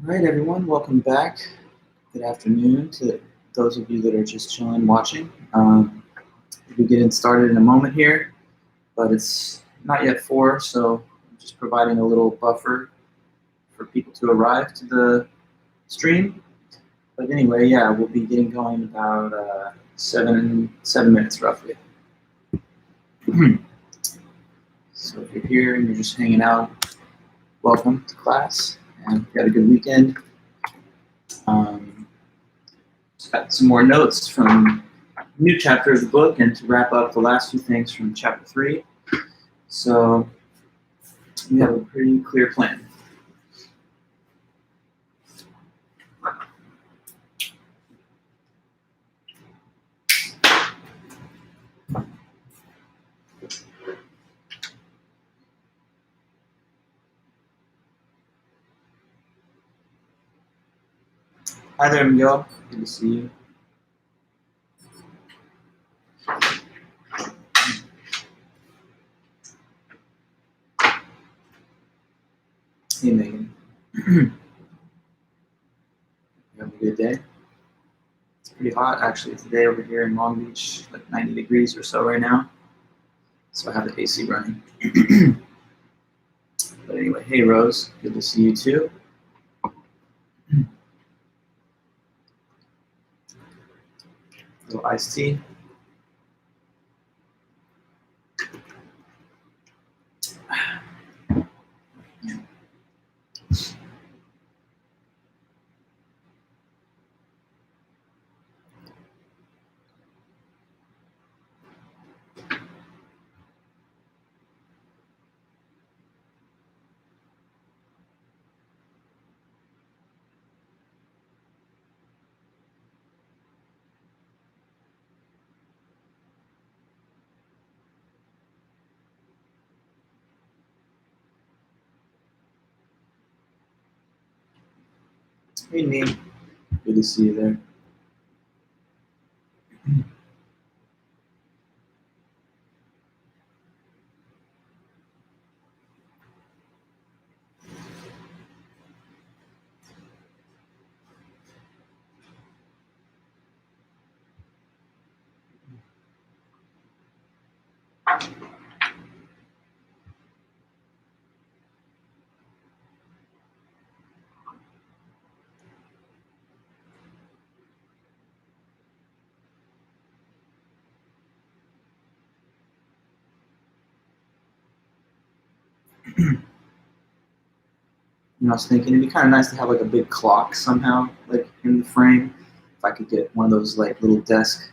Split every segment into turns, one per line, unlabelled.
All right, everyone, welcome back. Good afternoon to those of you that are just chilling, watching. We'll be getting started in a moment here, but it's not yet 4, so I'm just providing a little buffer for people to arrive to the stream. But anyway, yeah, we'll be getting going in about 7 minutes roughly. So if you're here and you're just hanging out, welcome to class, and you had a good weekend. Just got some more notes from a new chapter of the book, and to wrap up the last few things from chapter 3. So we have a pretty clear plan. Hi there, Miguel. Good to see you. Hey, Megan. You having a good day? It's pretty hot, actually, today over here in Long Beach, like 90 degrees or so right now. So I have the AC running. But anyway, hey, Rose. Good to see you, too. A little iced tea. Hey, Neem. Good to see you there. I was thinking it'd be kind of nice to have like a big clock somehow, like in the frame. If I could get one of those like little desk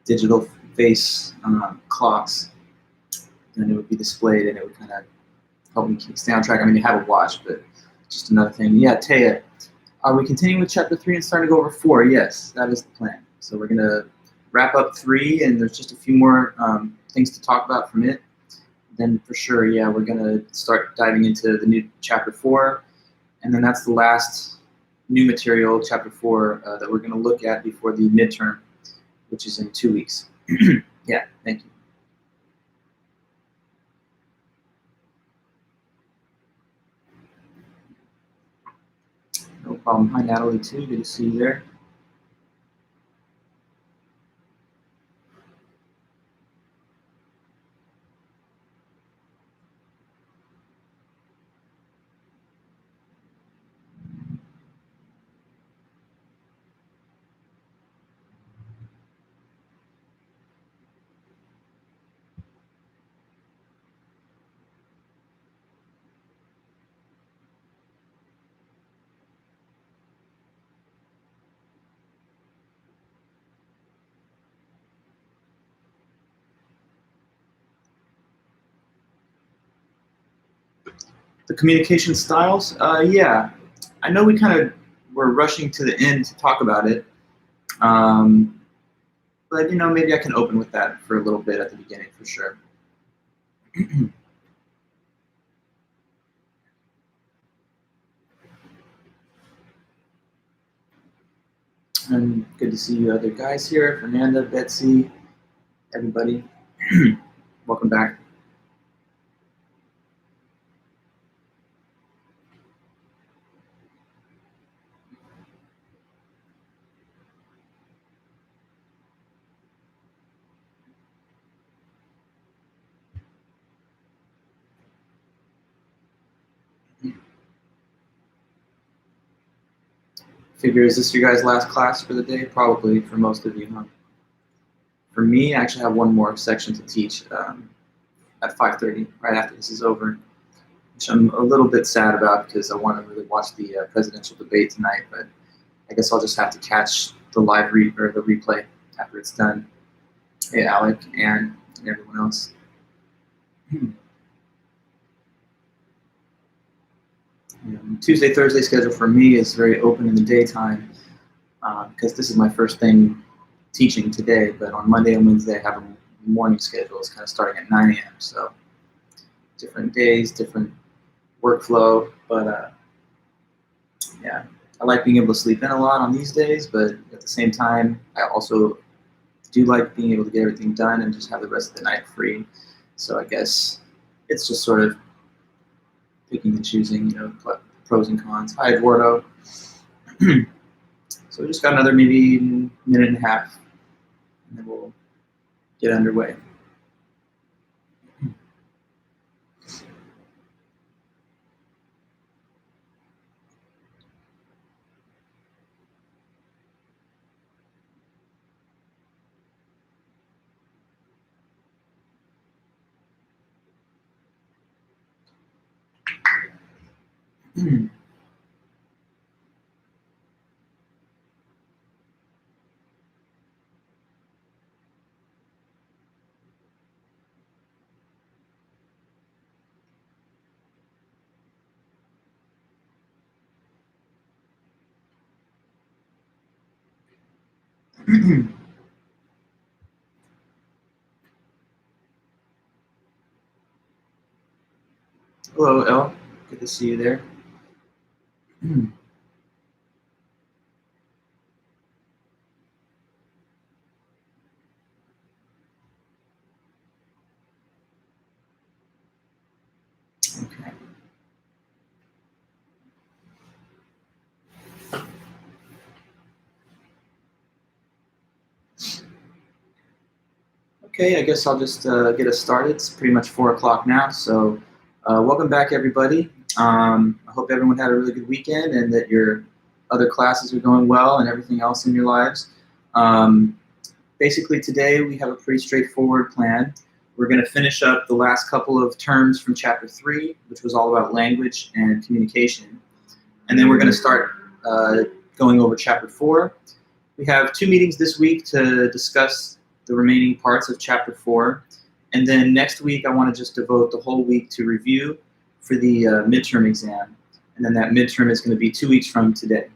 digital face clocks, then it would be displayed and it would kind of help me stay on track. I mean, you have a watch, but just another thing. Yeah, Taya, are we continuing with chapter 3 and starting to go over 4? Yes, that is the plan. So we're gonna wrap up 3, and there's just a few more things to talk about from it. Then for sure, yeah, we're gonna start diving into the new chapter 4. And then that's the last new material, chapter 4, that we're going to look at before the midterm, which is in 2 weeks. Yeah, thank you. No problem. Hi, Natalie, too. Good to see you there. The communication styles, yeah. I know we kind of were rushing to the end to talk about it, but maybe I can open with that for a little bit at the beginning for sure. And good to see you other guys here, Fernanda, Betsy, everybody. Welcome back. Figure, is this your guys' last class for the day? Probably for most of you, huh? For me, I actually have one more section to teach at 5:30, right after this is over, which I'm a little bit sad about because I want to really watch the presidential debate tonight, but I guess I'll just have to catch the live or the replay after it's done. Hey, Alec and everyone else. Tuesday, Thursday schedule for me is very open in the daytime because this is my first thing teaching today, but on Monday and Wednesday I have a morning schedule. It's kind of starting at 9 a.m. So different days, different workflow, but yeah, I like being able to sleep in a lot on these days, but at the same time, I also do like being able to get everything done and just have the rest of the night free. So I guess it's just sort of picking and choosing, pros and cons. Hi, Eduardo. So we just got another maybe minute and a half, and then we'll get underway. Hello, El. Good to see you there. Okay. Okay, I guess I'll just get us started. It's pretty much 4 o'clock now, so welcome back, everybody. I hope everyone had a really good weekend and that your other classes are going well and everything else in your lives. Basically, today we have a pretty straightforward plan. We're going to finish up the last couple of terms from Chapter 3, which was all about language and communication. And then we're going to start going over Chapter 4. We have 2 meetings this week to discuss the remaining parts of Chapter 4. And then next week, I want to just devote the whole week to review for the midterm exam. And then that midterm is going to be 2 weeks from today.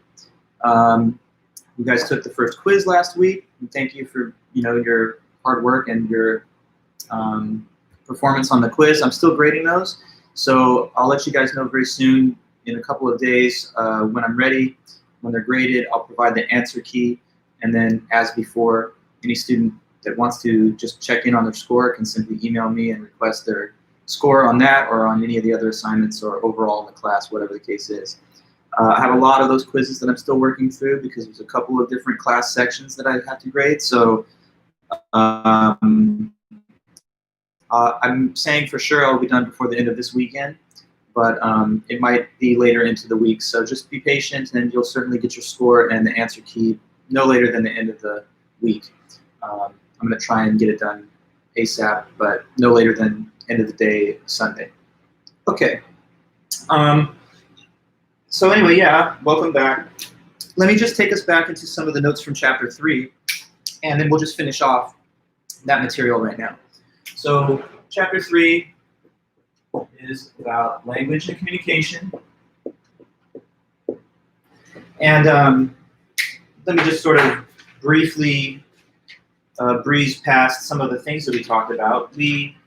You guys took the first quiz last week. And thank you for your hard work and your performance on the quiz. I'm still grading those. So I'll let you guys know very soon, in a couple of days, when I'm ready. When they're graded, I'll provide the answer key. And then, as before, any student that wants to just check in on their score can simply email me and request their score on that or on any of the other assignments or overall in the class, whatever the case is. I have a lot of those quizzes that I'm still working through because there's a couple of different class sections that I have to grade. So I'm saying for sure I'll be done before the end of this weekend, but it might be later into the week. So just be patient and you'll certainly get your score and the answer key no later than the end of the week. I'm going to try and get it done ASAP, but no later than end of the day, Sunday. Okay. So anyway, yeah, welcome back. Let me just take us back into some of the notes from Chapter 3, and then we'll just finish off that material right now. So Chapter 3 is about language and communication. And let me just sort of briefly breeze past some of the things that we talked about. We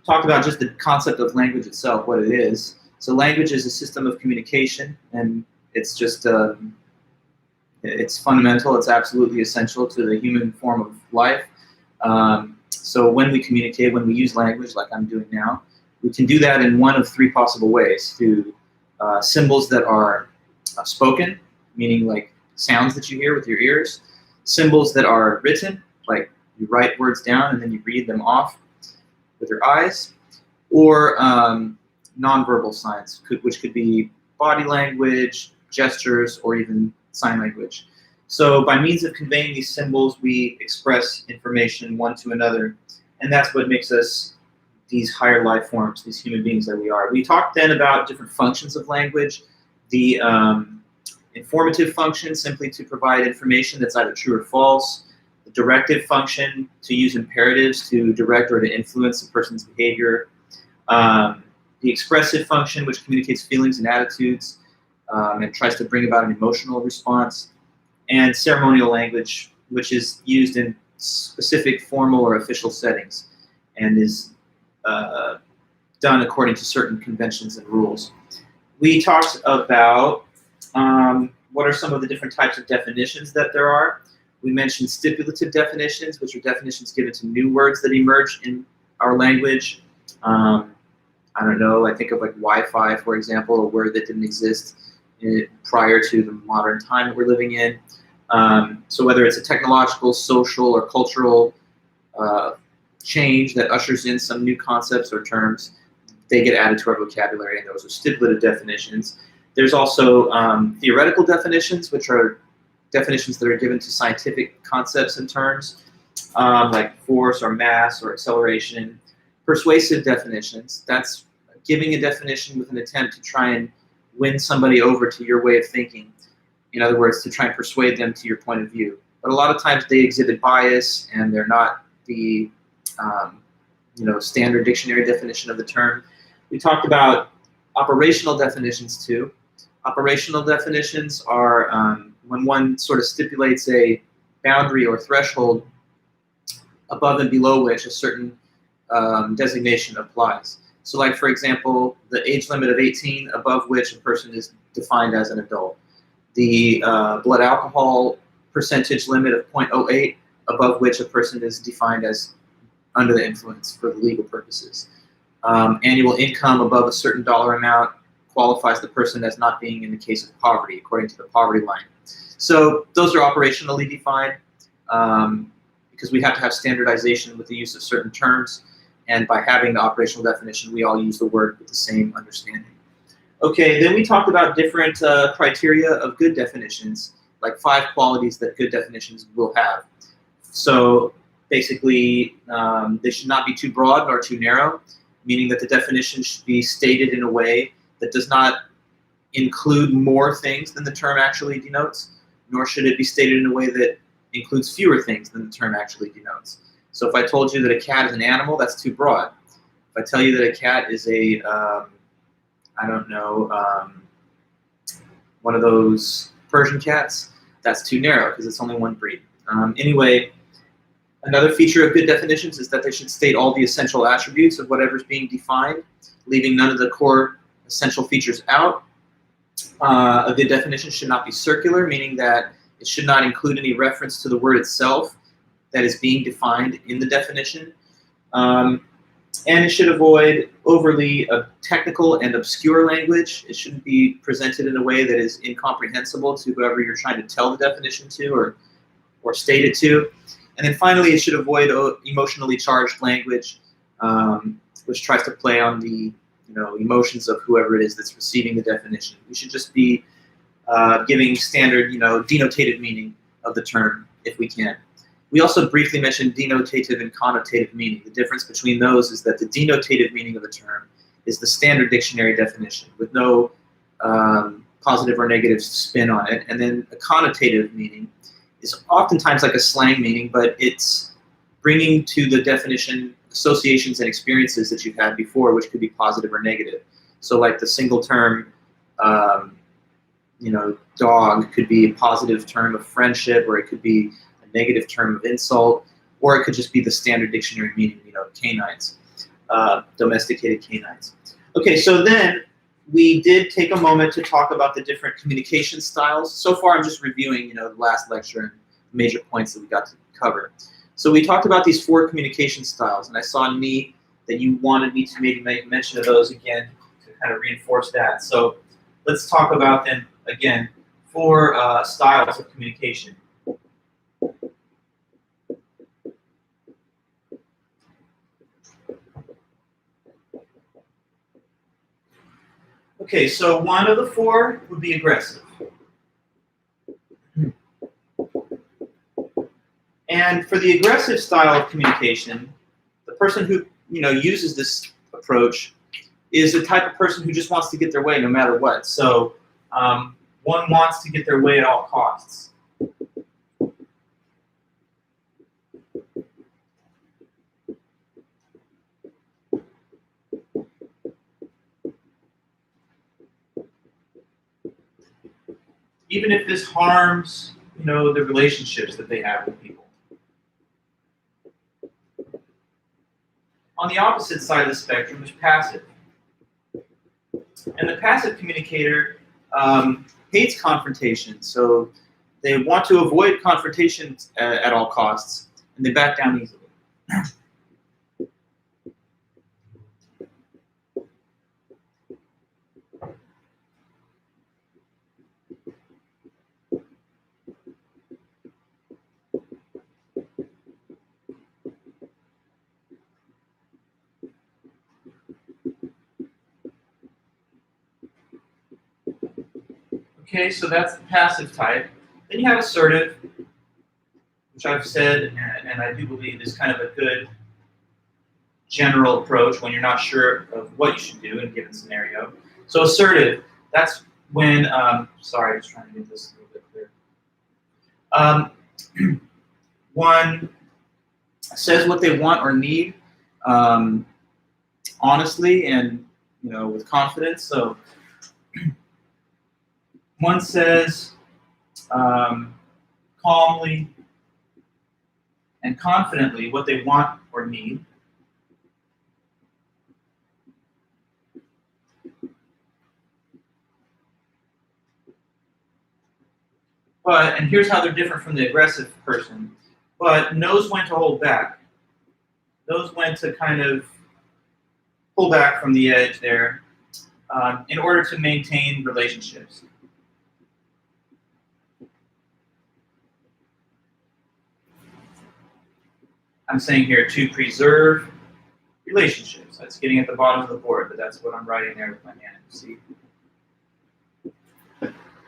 talked about just the concept of language itself, what it is. So language is a system of communication, and it's just it's fundamental. It's absolutely essential to the human form of life. So when we communicate, when we use language, like I'm doing now, we can do that in one of 3 possible ways: through symbols that are spoken, meaning like sounds that you hear with your ears; symbols that are written, like you write words down and then you read them off with your eyes; or nonverbal signs, which could be body language, gestures, or even sign language. So by means of conveying these symbols, we express information one to another, and that's what makes us these higher life forms, these human beings that we are. We talked then about different functions of language. The informative function, simply to provide information that's either true or false. The directive function, to use imperatives to direct or to influence a person's behavior. The expressive function, which communicates feelings and attitudes and tries to bring about an emotional response. And ceremonial language, which is used in specific formal or official settings and is done according to certain conventions and rules. We talked about what are some of the different types of definitions that there are. We mentioned stipulative definitions, which are definitions given to new words that emerge in our language. I don't know, I think of like Wi-Fi, for example, a word that didn't exist prior to the modern time that we're living in. So whether it's a technological, social, or cultural change that ushers in some new concepts or terms, they get added to our vocabulary, and those are stipulative definitions. There's also theoretical definitions, which are definitions that are given to scientific concepts and terms, like force or mass or acceleration. Persuasive definitions, that's giving a definition with an attempt to try and win somebody over to your way of thinking. In other words, to try and persuade them to your point of view. But a lot of times they exhibit bias, and they're not the standard dictionary definition of the term. We talked about operational definitions too. Operational definitions are when one sort of stipulates a boundary or threshold above and below which a certain designation applies. So like, for example, the age limit of 18, above which a person is defined as an adult. The blood alcohol percentage limit of 0.08, above which a person is defined as under the influence for the legal purposes. Annual income above a certain dollar amount qualifies the person as not being in the case of poverty, according to the poverty line. So those are operationally defined because we have to have standardization with the use of certain terms, and by having the operational definition, we all use the word with the same understanding. Okay, then we talked about different criteria of good definitions, like 5 qualities that good definitions will have. So basically, they should not be too broad nor too narrow, meaning that the definition should be stated in a way that does not include more things than the term actually denotes, nor should it be stated in a way that includes fewer things than the term actually denotes. So if I told you that a cat is an animal, that's too broad. If I tell you that a cat is a, one of those Persian cats, that's too narrow because it's only one breed. Anyway, another feature of good definitions is that they should state all the essential attributes of whatever's being defined, leaving none of the core essential features out. A good definition should not be circular, meaning that it should not include any reference to the word itself that is being defined in the definition. And it should avoid overly technical and obscure language. It shouldn't be presented in a way that is incomprehensible to whoever you're trying to tell the definition to or state it to. And then finally, it should avoid emotionally charged language, which tries to play on the emotions of whoever it is that's receiving the definition. We should just be giving standard, denotative meaning of the term if we can. We also briefly mentioned denotative and connotative meaning. The difference between those is that the denotative meaning of the term is the standard dictionary definition with no positive or negative spin on it. And then a connotative meaning is oftentimes like a slang meaning, but it's bringing to the definition associations and experiences that you've had before, which could be positive or negative. So like the single term, dog could be a positive term of friendship, or it could be a negative term of insult, or it could just be the standard dictionary meaning, canines, domesticated canines. Okay, so then we did take a moment to talk about the different communication styles. So far I'm just reviewing, the last lecture and major points that we got to cover. So we talked about these 4 communication styles, and I saw in that you wanted me to maybe make mention of those again to kind of reinforce that. So let's talk about them again. 4 styles of communication. Okay, so one of the 4 would be aggressive. And for the aggressive style of communication, the person who uses this approach is the type of person who just wants to get their way no matter what. So one wants to get their way at all costs. Even if this harms, the relationships that they have with people. On the opposite side of the spectrum is passive. And the passive communicator hates confrontation, so they want to avoid confrontation at all costs, and they back down easily. Okay, so that's the passive type. Then you have assertive, which I've said, and I do believe is kind of a good general approach when you're not sure of what you should do in a given scenario. So assertive, that's when, sorry, I was trying to get this a little bit clear. One says what they want or need honestly and with confidence. So one says calmly and confidently what they want or need. And here's how they're different from the aggressive person, but knows when to hold back. Knows when to kind of pull back from the edge there in order to maintain relationships. I'm saying here to preserve relationships. That's getting at the bottom of the board, but that's what I'm writing there with my hand. See?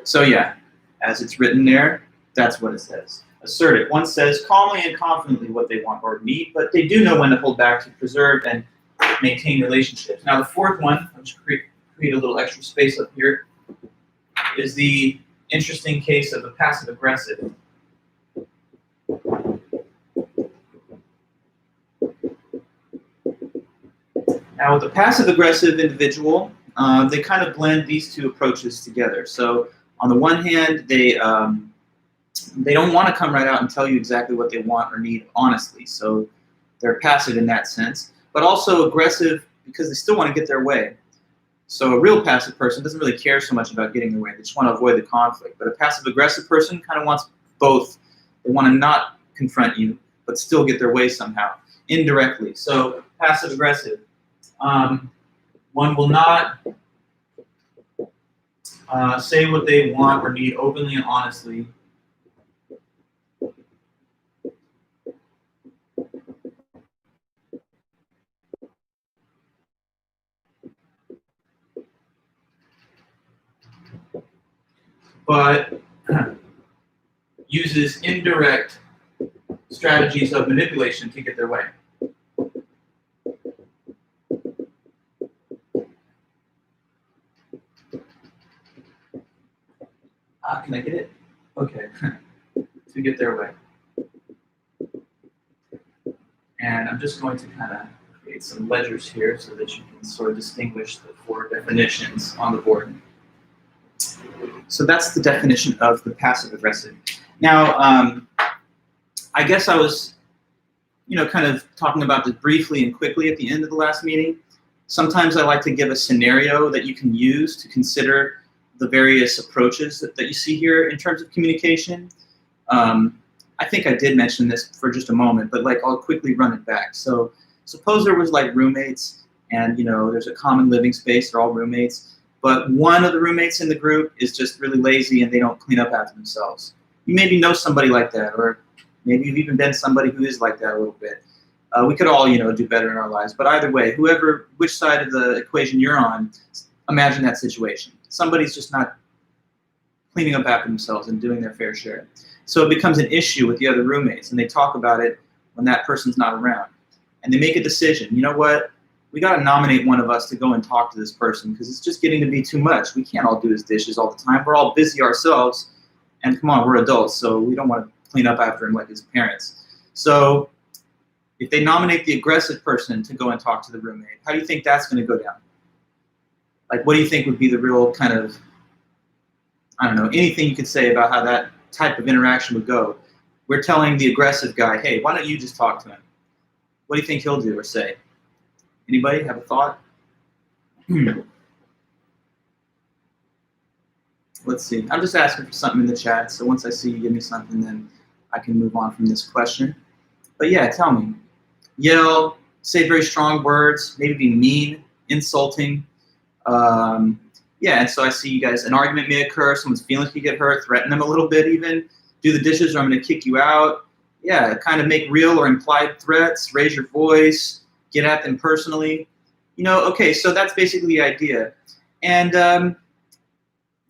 So yeah, as it's written there, that's what it says. Assertive. One says calmly and confidently what they want or need, but they do know when to hold back to preserve and maintain relationships. Now the fourth one, I'll just create a little extra space up here, is the interesting case of the passive-aggressive. Now with the passive-aggressive individual, they kind of blend these two approaches together. So on the one hand, they don't want to come right out and tell you exactly what they want or need honestly. So they're passive in that sense, but also aggressive because they still want to get their way. So a real passive person doesn't really care so much about getting their way. They just want to avoid the conflict. But a passive-aggressive person kind of wants both. They want to not confront you, but still get their way somehow, indirectly. So passive-aggressive. One will not say what they want or need openly and honestly. But uses indirect strategies of manipulation to get their way. Can I get it? Okay. To get their way. And I'm just going to kind of create some ledgers here so that you can sort of distinguish the four definitions on the board. So that's the definition of the passive-aggressive. Now, I guess I was, kind of talking about this briefly and quickly at the end of the last meeting. Sometimes I like to give a scenario that you can use to consider the various approaches that you see here in terms of communication. I think I did mention this for just a moment, but I'll quickly run it back. So suppose there was roommates and there's a common living space, they're all roommates, but one of the roommates in the group is just really lazy and they don't clean up after themselves. You maybe know somebody like that, or maybe you've even been somebody who is like that a little bit. We could all do better in our lives, but either way, which side of the equation you're on, imagine that situation. Somebody's just not cleaning up after themselves and doing their fair share. So it becomes an issue with the other roommates, and they talk about it when that person's not around. And they make a decision. You know what? We got to nominate one of us to go and talk to this person because it's just getting to be too much. We can't all do his dishes all the time. We're all busy ourselves. And come on, we're adults, so we don't want to clean up after him like his parents. So if they nominate the aggressive person to go and talk to the roommate, how do you think that's going to go down? Like, what do you think would be the real kind of, I don't know, anything you could say about how that type of interaction would go? We're telling the aggressive guy, hey, why don't you just talk to him? What do you think he'll do or say? Anybody have a thought? Let's see. I'm just asking for something in the chat, so once I see you give me something, then I can move on from this question. But yeah, tell me. Yell, say very strong words, maybe be mean, insulting. Yeah, and so I see you guys, an argument may occur, someone's feelings could get hurt, threaten them a little bit even, do the dishes or I'm going to kick you out. Yeah, kind of make real or implied threats, raise your voice, get at them personally. You know, okay, so that's basically the idea. And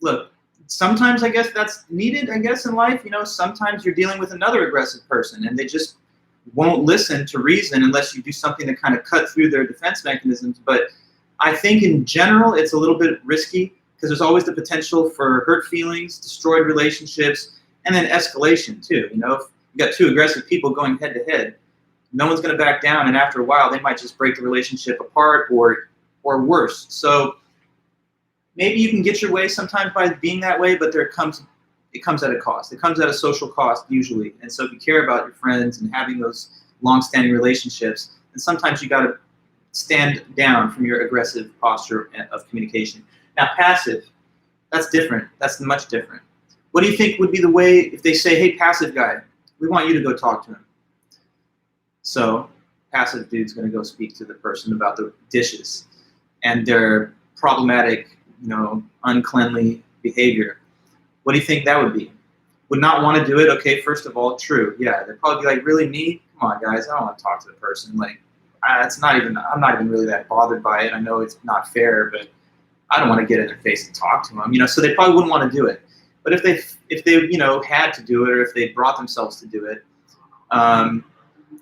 look, sometimes I guess that's needed, I guess, in life. You know, sometimes you're dealing with another aggressive person and they just won't listen to reason unless you do something to kind of cut through their defense mechanisms. But I think in general, it's a little bit risky because there's always the potential for hurt feelings, destroyed relationships, and then escalation too. You know, if you got two aggressive people going head to head, no one's going to back down, and after a while, they might just break the relationship apart or worse. So maybe you can get your way sometimes by being that way, but it comes at a cost. It comes at a social cost usually. And so if you care about your friends and having those long-standing relationships, then sometimes you got to stand down from your aggressive posture of communication. Now, passive, that's different. That's much different. What do you think would be the way if they say, hey, passive guy, we want you to go talk to him? So passive dude's going to go speak to the person about the dishes and their problematic, you know, uncleanly behavior. What do you think that would be? Would not want to do it? Okay, first of all, true. Yeah, they'd probably be like, really, me? Come on, guys, I don't want to talk to the person. Like, I'm not even really that bothered by it. I know it's not fair, but I don't want to get in their face and talk to them. You know, so they probably wouldn't want to do it. But if they you know, had to do it, or if they brought themselves to do it,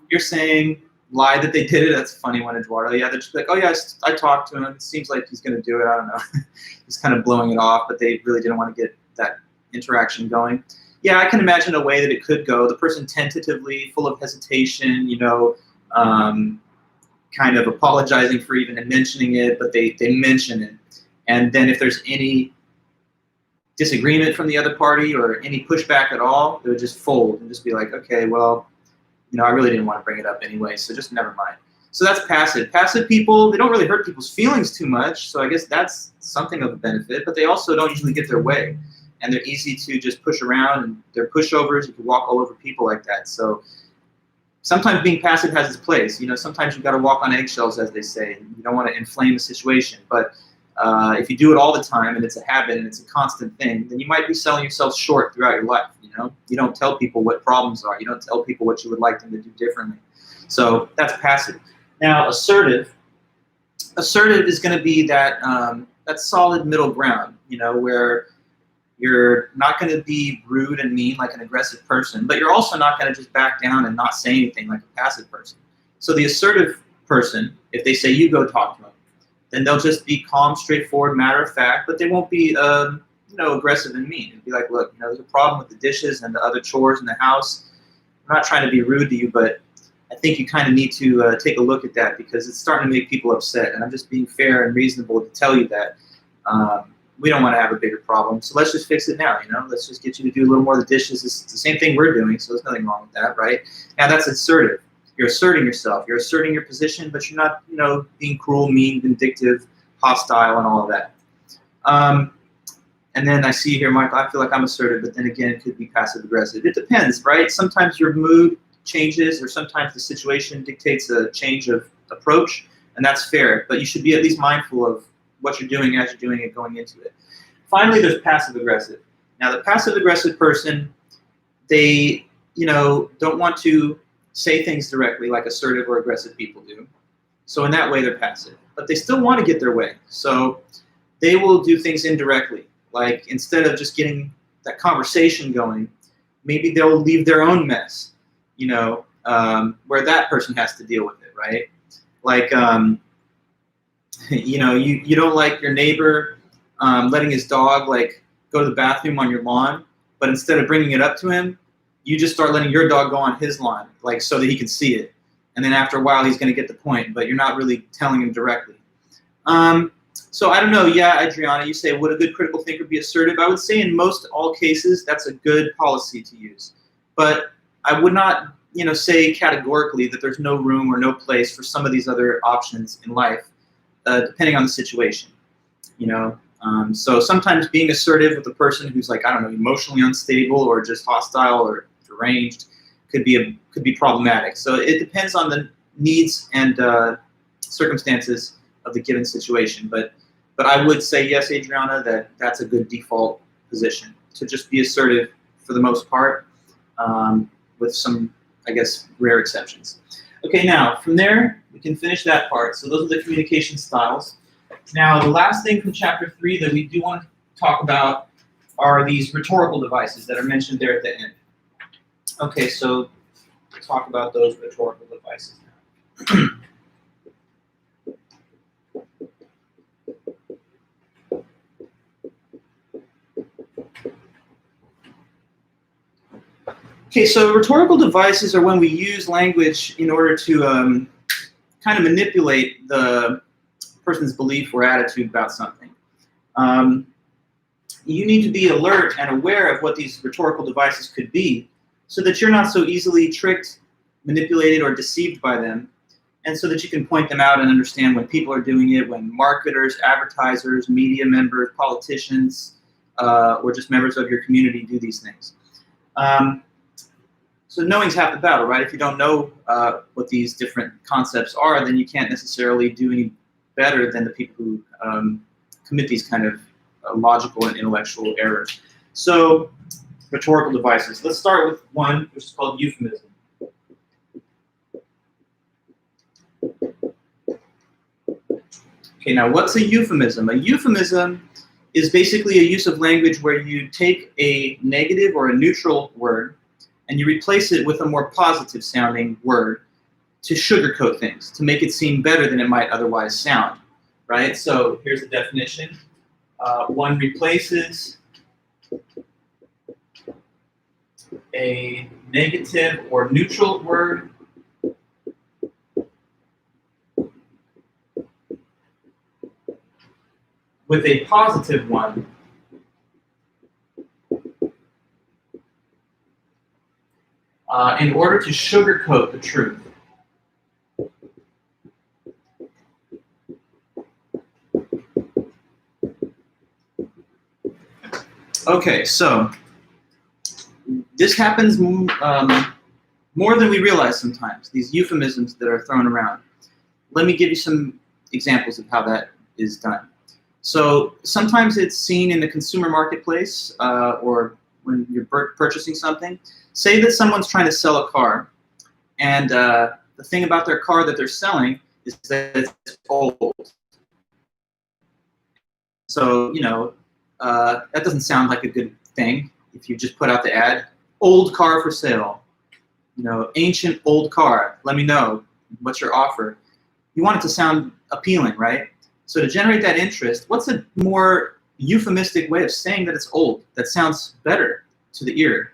you're saying lie that they did it. That's a funny one, Eduardo. Yeah, they're just like, oh yeah, I talked to him. It seems like he's going to do it. I don't know. He's kind of blowing it off, but they really didn't want to get that interaction going. Yeah, I can imagine a way that it could go. The person tentatively, full of hesitation, you know, kind of apologizing for even mentioning it, but they mention it. And then if there's any disagreement from the other party or any pushback at all, it would just fold and just be like, okay, well, you know, I really didn't want to bring it up anyway, so just never mind. So that's passive. Passive people, they don't really hurt people's feelings too much, so I guess that's something of a benefit, but they also don't usually get their way. And they're easy to just push around, and they're pushovers. You can walk all over people like that. So sometimes being passive has its place. You know, sometimes you've got to walk on eggshells, as they say. You don't want to inflame a situation. But if you do it all the time and it's a habit and it's a constant thing, then you might be selling yourself short throughout your life. You know, you don't tell people what problems are. You don't tell people what you would like them to do differently. So that's passive. Now, assertive. Assertive is going to be that that solid middle ground. You know, where you're not going to be rude and mean like an aggressive person, but you're also not going to just back down and not say anything like a passive person. So the assertive person, if they say you go talk to them, then they'll just be calm, straightforward, matter of fact, but they won't be you know, aggressive and mean. It'd be like, look, you know, there's a problem with the dishes and the other chores in the house. I'm not trying to be rude to you, but I think you kind of need to take a look at that because it's starting to make people upset, and I'm just being fair and reasonable to tell you that. We don't want to have a bigger problem, so let's just fix it now, you know? Let's just get you to do a little more of the dishes. It's the same thing we're doing, so there's nothing wrong with that, right? Now that's assertive. You're asserting yourself. You're asserting your position, but you're not, you know, being cruel, mean, vindictive, hostile, and all of that. And then I see here, Michael, I feel like I'm assertive, but then again, it could be passive-aggressive. It depends, right? Sometimes your mood changes, or sometimes the situation dictates a change of approach, and that's fair, but you should be at least mindful of what you're doing as you're doing it going into it. Finally, there's passive-aggressive. Now, the passive-aggressive person, they, you know, don't want to say things directly like assertive or aggressive people do. So in that way, they're passive. But they still want to get their way. So they will do things indirectly. Like instead of just getting that conversation going, maybe they'll leave their own mess, where that person has to deal with it, right? Like, you don't like your neighbor letting his dog like go to the bathroom on your lawn, but instead of bringing it up to him, you just start letting your dog go on his lawn, like so that he can see it. And then after a while, he's going to get the point, but you're not really telling him directly. So I don't know. Yeah, Adriana, you say, would a good critical thinker be assertive? I would say in most all cases, that's a good policy to use. But I would not, say categorically that there's no room or no place for some of these other options in life, depending on the situation. So sometimes being assertive with a person who's like, I don't know, emotionally unstable or just hostile or deranged could be problematic. So it depends on the needs and circumstances of the given situation. But I would say yes, Adriana, that's a good default position to just be assertive for the most part, with some, I guess, rare exceptions. Okay, now from there we can finish that part. So those are the communication styles. Now the last thing from chapter 3 that we do want to talk about are these rhetorical devices that are mentioned there at the end. Okay, so we'll talk about those rhetorical devices now. Okay, so rhetorical devices are when we use language in order to kind of manipulate the person's belief or attitude about something. You need to be alert and aware of what these rhetorical devices could be so that you're not so easily tricked, manipulated, or deceived by them, and so that you can point them out and understand when people are doing it, when marketers, advertisers, media members, politicians, or just members of your community do these things. So knowing's half the battle, right? If you don't know what these different concepts are, then you can't necessarily do any better than the people who commit these kind of logical and intellectual errors. So rhetorical devices. Let's start with one, which is called euphemism. Okay, now what's a euphemism? A euphemism is basically a use of language where you take a negative or a neutral word and you replace it with a more positive sounding word to sugarcoat things, to make it seem better than it might otherwise sound, right? So here's the definition. One replaces a negative or neutral word with a positive one in order to sugarcoat the truth. Okay, so this happens more than we realize sometimes, these euphemisms that are thrown around. Let me give you some examples of how that is done. So sometimes it's seen in the consumer marketplace or when you're purchasing something. Say that someone's trying to sell a car, and the thing about their car that they're selling is that it's old. So, that doesn't sound like a good thing if you just put out the ad, old car for sale, ancient old car, let me know, what's your offer? You want it to sound appealing, right? So to generate that interest, what's a more euphemistic way of saying that it's old, that sounds better to the ear?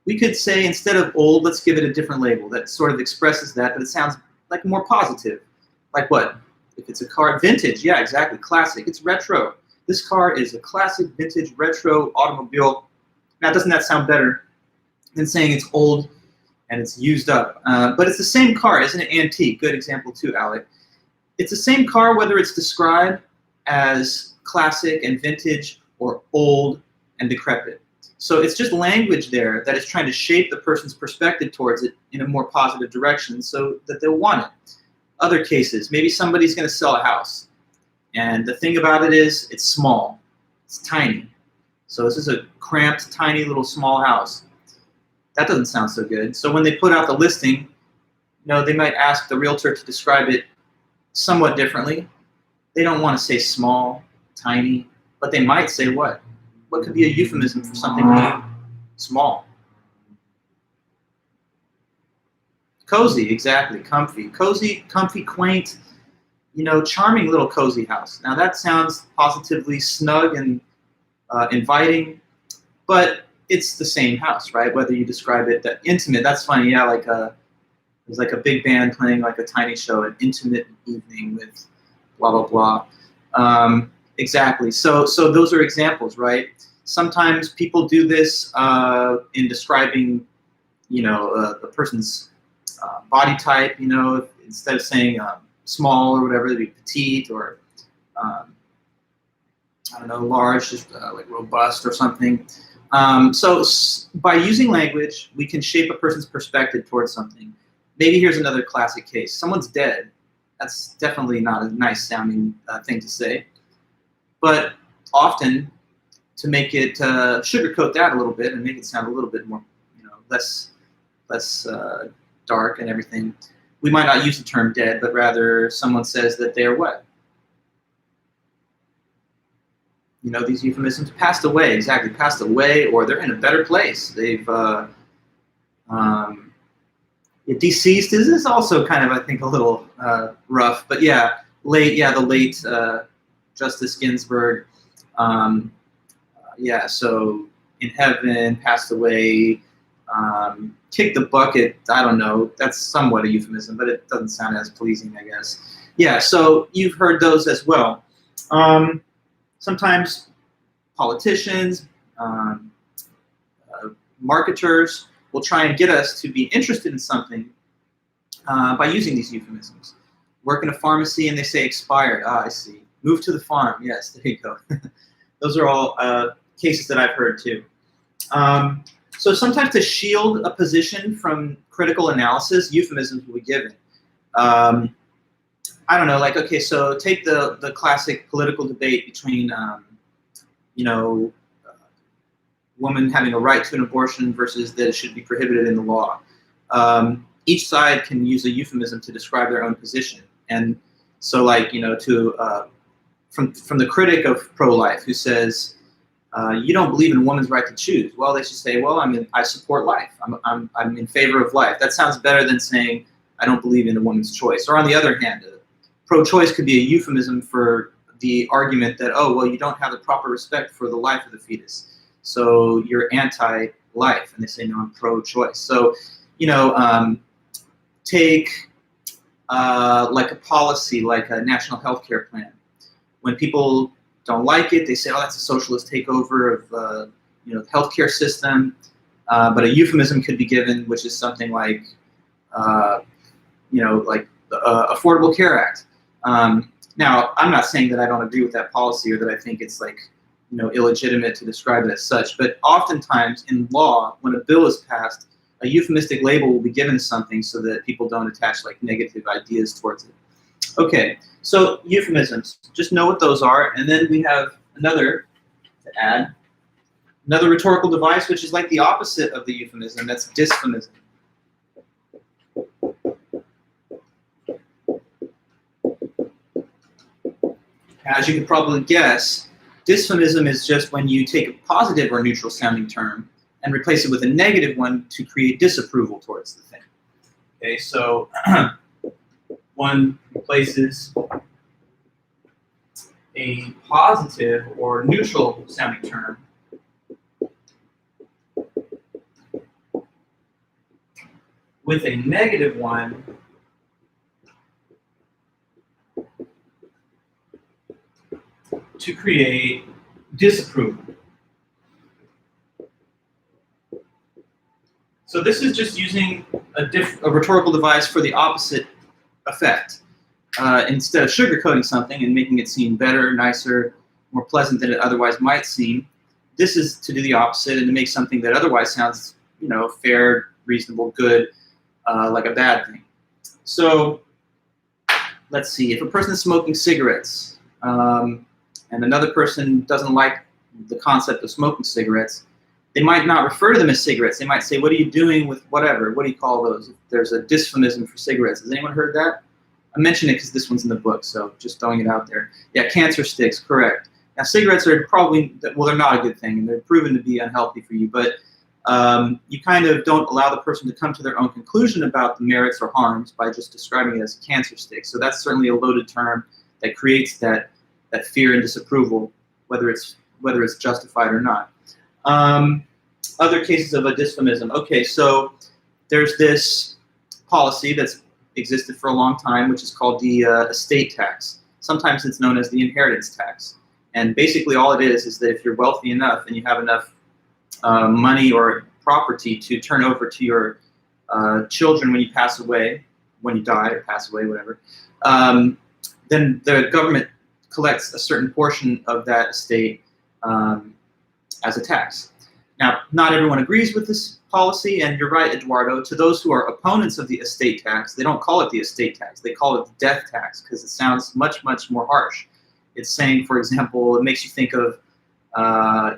We could say instead of old, let's give it a different label that sort of expresses that, but it sounds like more positive. Like what? If it's a car, vintage, yeah, exactly, classic. It's retro. This car is a classic, vintage, retro automobile. Now, doesn't that sound better than saying it's old and it's used up? But it's the same car, isn't it? Antique, good example too, Alec. It's the same car whether it's described as classic and vintage or old and decrepit. So it's just language there that is trying to shape the person's perspective towards it in a more positive direction so that they'll want it. Other cases, maybe somebody's going to sell a house. And the thing about it is it's small. It's tiny. So this is a cramped, tiny little small house. That doesn't sound so good. So when they put out the listing, they might ask the realtor to describe it somewhat differently. They don't want to say small, tiny, but they might say what? What could be a euphemism for something small? Cozy, exactly, comfy. Cozy, comfy, quaint, charming little cozy house. Now that sounds positively snug and inviting, but it's the same house, right? Whether you describe it that intimate, that's funny, yeah, there's like a big band playing like a tiny show, an intimate evening with blah, blah, blah. Exactly, so those are examples, right? Sometimes people do this in describing, the person's body type, instead of saying small or whatever, it'd be petite or, I don't know, large, just like robust or something. So by using language, we can shape a person's perspective towards something. Maybe here's another classic case. Someone's dead. That's definitely not a nice sounding thing to say. But often, to make it sugarcoat that a little bit and make it sound a little bit more, less dark and everything, we might not use the term dead, but rather someone says that they're what? These euphemisms, passed away, exactly, passed away, or they're in a better place. They've, deceased is also kind of, I think, a little rough, but yeah, the late Justice Ginsburg, yeah, so in heaven, passed away, kick the bucket, I don't know, that's somewhat a euphemism, but it doesn't sound as pleasing, I guess. Yeah, so you've heard those as well. Sometimes politicians, marketers will try and get us to be interested in something by using these euphemisms. Work in a pharmacy and they say expired. Ah, I see. Move to the farm. Yes, there you go. Those are all cases that I've heard too. So sometimes to shield a position from critical analysis, euphemisms will be given. I don't know, like, okay, so take the classic political debate between, woman having a right to an abortion versus that it should be prohibited in the law. Each side can use a euphemism to describe their own position. And so, like, from the critic of pro-life who says, you don't believe in a woman's right to choose. Well, they should say, well, I support life. I'm in favor of life. That sounds better than saying, I don't believe in a woman's choice. Or on the other hand, pro-choice could be a euphemism for the argument that, oh, well, you don't have the proper respect for the life of the fetus, so you're anti-life. And they say, no, I'm pro-choice. So, take like a policy, like a national health care plan. When people don't like it, they say, oh, that's a socialist takeover of the healthcare system. But a euphemism could be given, which is something like, like the Affordable Care Act. Now, I'm not saying that I don't agree with that policy or that I think it's like, illegitimate to describe it as such. But oftentimes in law, when a bill is passed, a euphemistic label will be given to something so that people don't attach like negative ideas towards it. Okay, so euphemisms, just know what those are, and then we have another to add, another rhetorical device, which is like the opposite of the euphemism, that's dysphemism. As you can probably guess, dysphemism is just when you take a positive or neutral sounding term and replace it with a negative one to create disapproval towards the thing. Okay, so one replaces a positive or neutral sounding term with a negative one to create disapproval. So this is just using a rhetorical device for the opposite effect. Instead of sugarcoating something and making it seem better, nicer, more pleasant than it otherwise might seem, this is to do the opposite and to make something that otherwise sounds, fair, reasonable, good, like a bad thing. So let's see, if a person is smoking cigarettes and another person doesn't like the concept of smoking cigarettes, they might not refer to them as cigarettes. They might say, what are you doing with whatever? What do you call those? There's a dysphemism for cigarettes. Has anyone heard that? I mention it because this one's in the book, so just throwing it out there. Yeah, cancer sticks, correct. Now, cigarettes are probably, well, they're not a good thing, and they're proven to be unhealthy for you, but You kind of don't allow the person to come to their own conclusion about the merits or harms by just describing it as a cancer stick. So that's certainly a loaded term that creates that fear and disapproval, whether it's justified or not. Other cases of a dysphemism. Okay, so there's this policy that's existed for a long time, which is called the estate tax. Sometimes it's known as the inheritance tax. And basically all it is that if you're wealthy enough and you have enough money or property to turn over to your children when you pass away, when you die or pass away, whatever, then the government collects a certain portion of that estate as a tax. Now, not everyone agrees with this policy, and you're right, Eduardo. To those who are opponents of the estate tax, they don't call it the estate tax. They call it the death tax because it sounds much, much more harsh. It's saying, for example, it makes you think of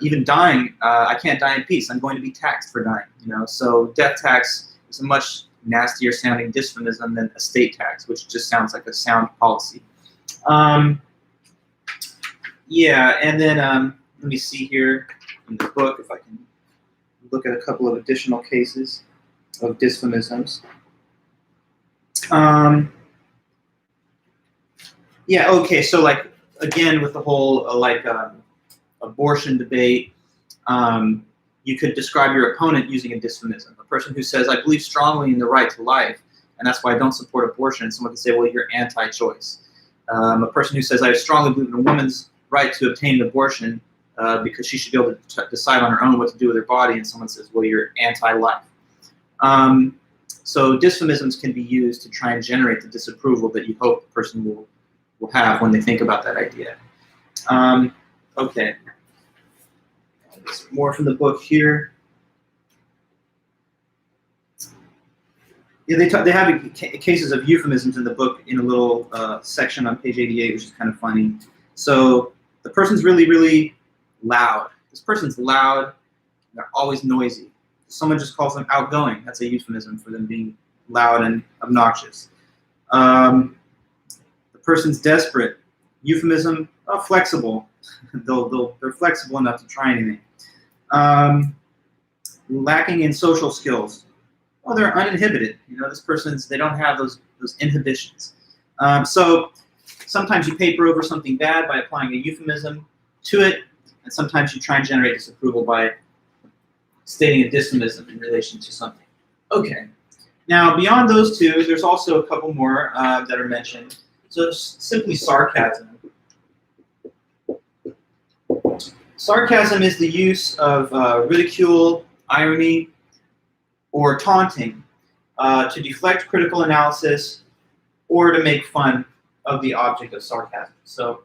even dying. I can't die in peace. I'm going to be taxed for dying. You know, so death tax is a much nastier sounding dysphemism than estate tax, which just sounds like a sound policy. Yeah, and then let me see here in the book if I can look at a couple of additional cases of dysphemisms. Yeah, okay, so like, again, with the whole abortion debate, you could describe your opponent using a dysphemism. A person who says, I believe strongly in the right to life, and that's why I don't support abortion. Someone can say, well, you're anti-choice. A person who says, I strongly believe in a woman's right to obtain an abortion because she should be able to decide on her own what to do with her body, and someone says, well, you're anti-life. So dysphemisms can be used to try and generate the disapproval that you hope the person will have when they think about that idea. Okay. More from the book here. Yeah, they have cases of euphemisms in the book in a little section on page 88, which is kind of funny. So the person's really, really loud. This person's loud. They're always noisy. Someone just calls them outgoing. That's a euphemism for them being loud and obnoxious. The person's desperate. Euphemism, flexible. They're flexible enough to try anything. Lacking in social skills. Well, they're uninhibited. You know, they don't have those inhibitions. So sometimes you paper over something bad by applying a euphemism to it, and sometimes you try and generate disapproval by stating a dysphemism in relation to something. Okay. Now, beyond those two, there's also a couple more that are mentioned. So simply sarcasm. Sarcasm is the use of ridicule, irony, or taunting to deflect critical analysis or to make fun of the object of sarcasm. So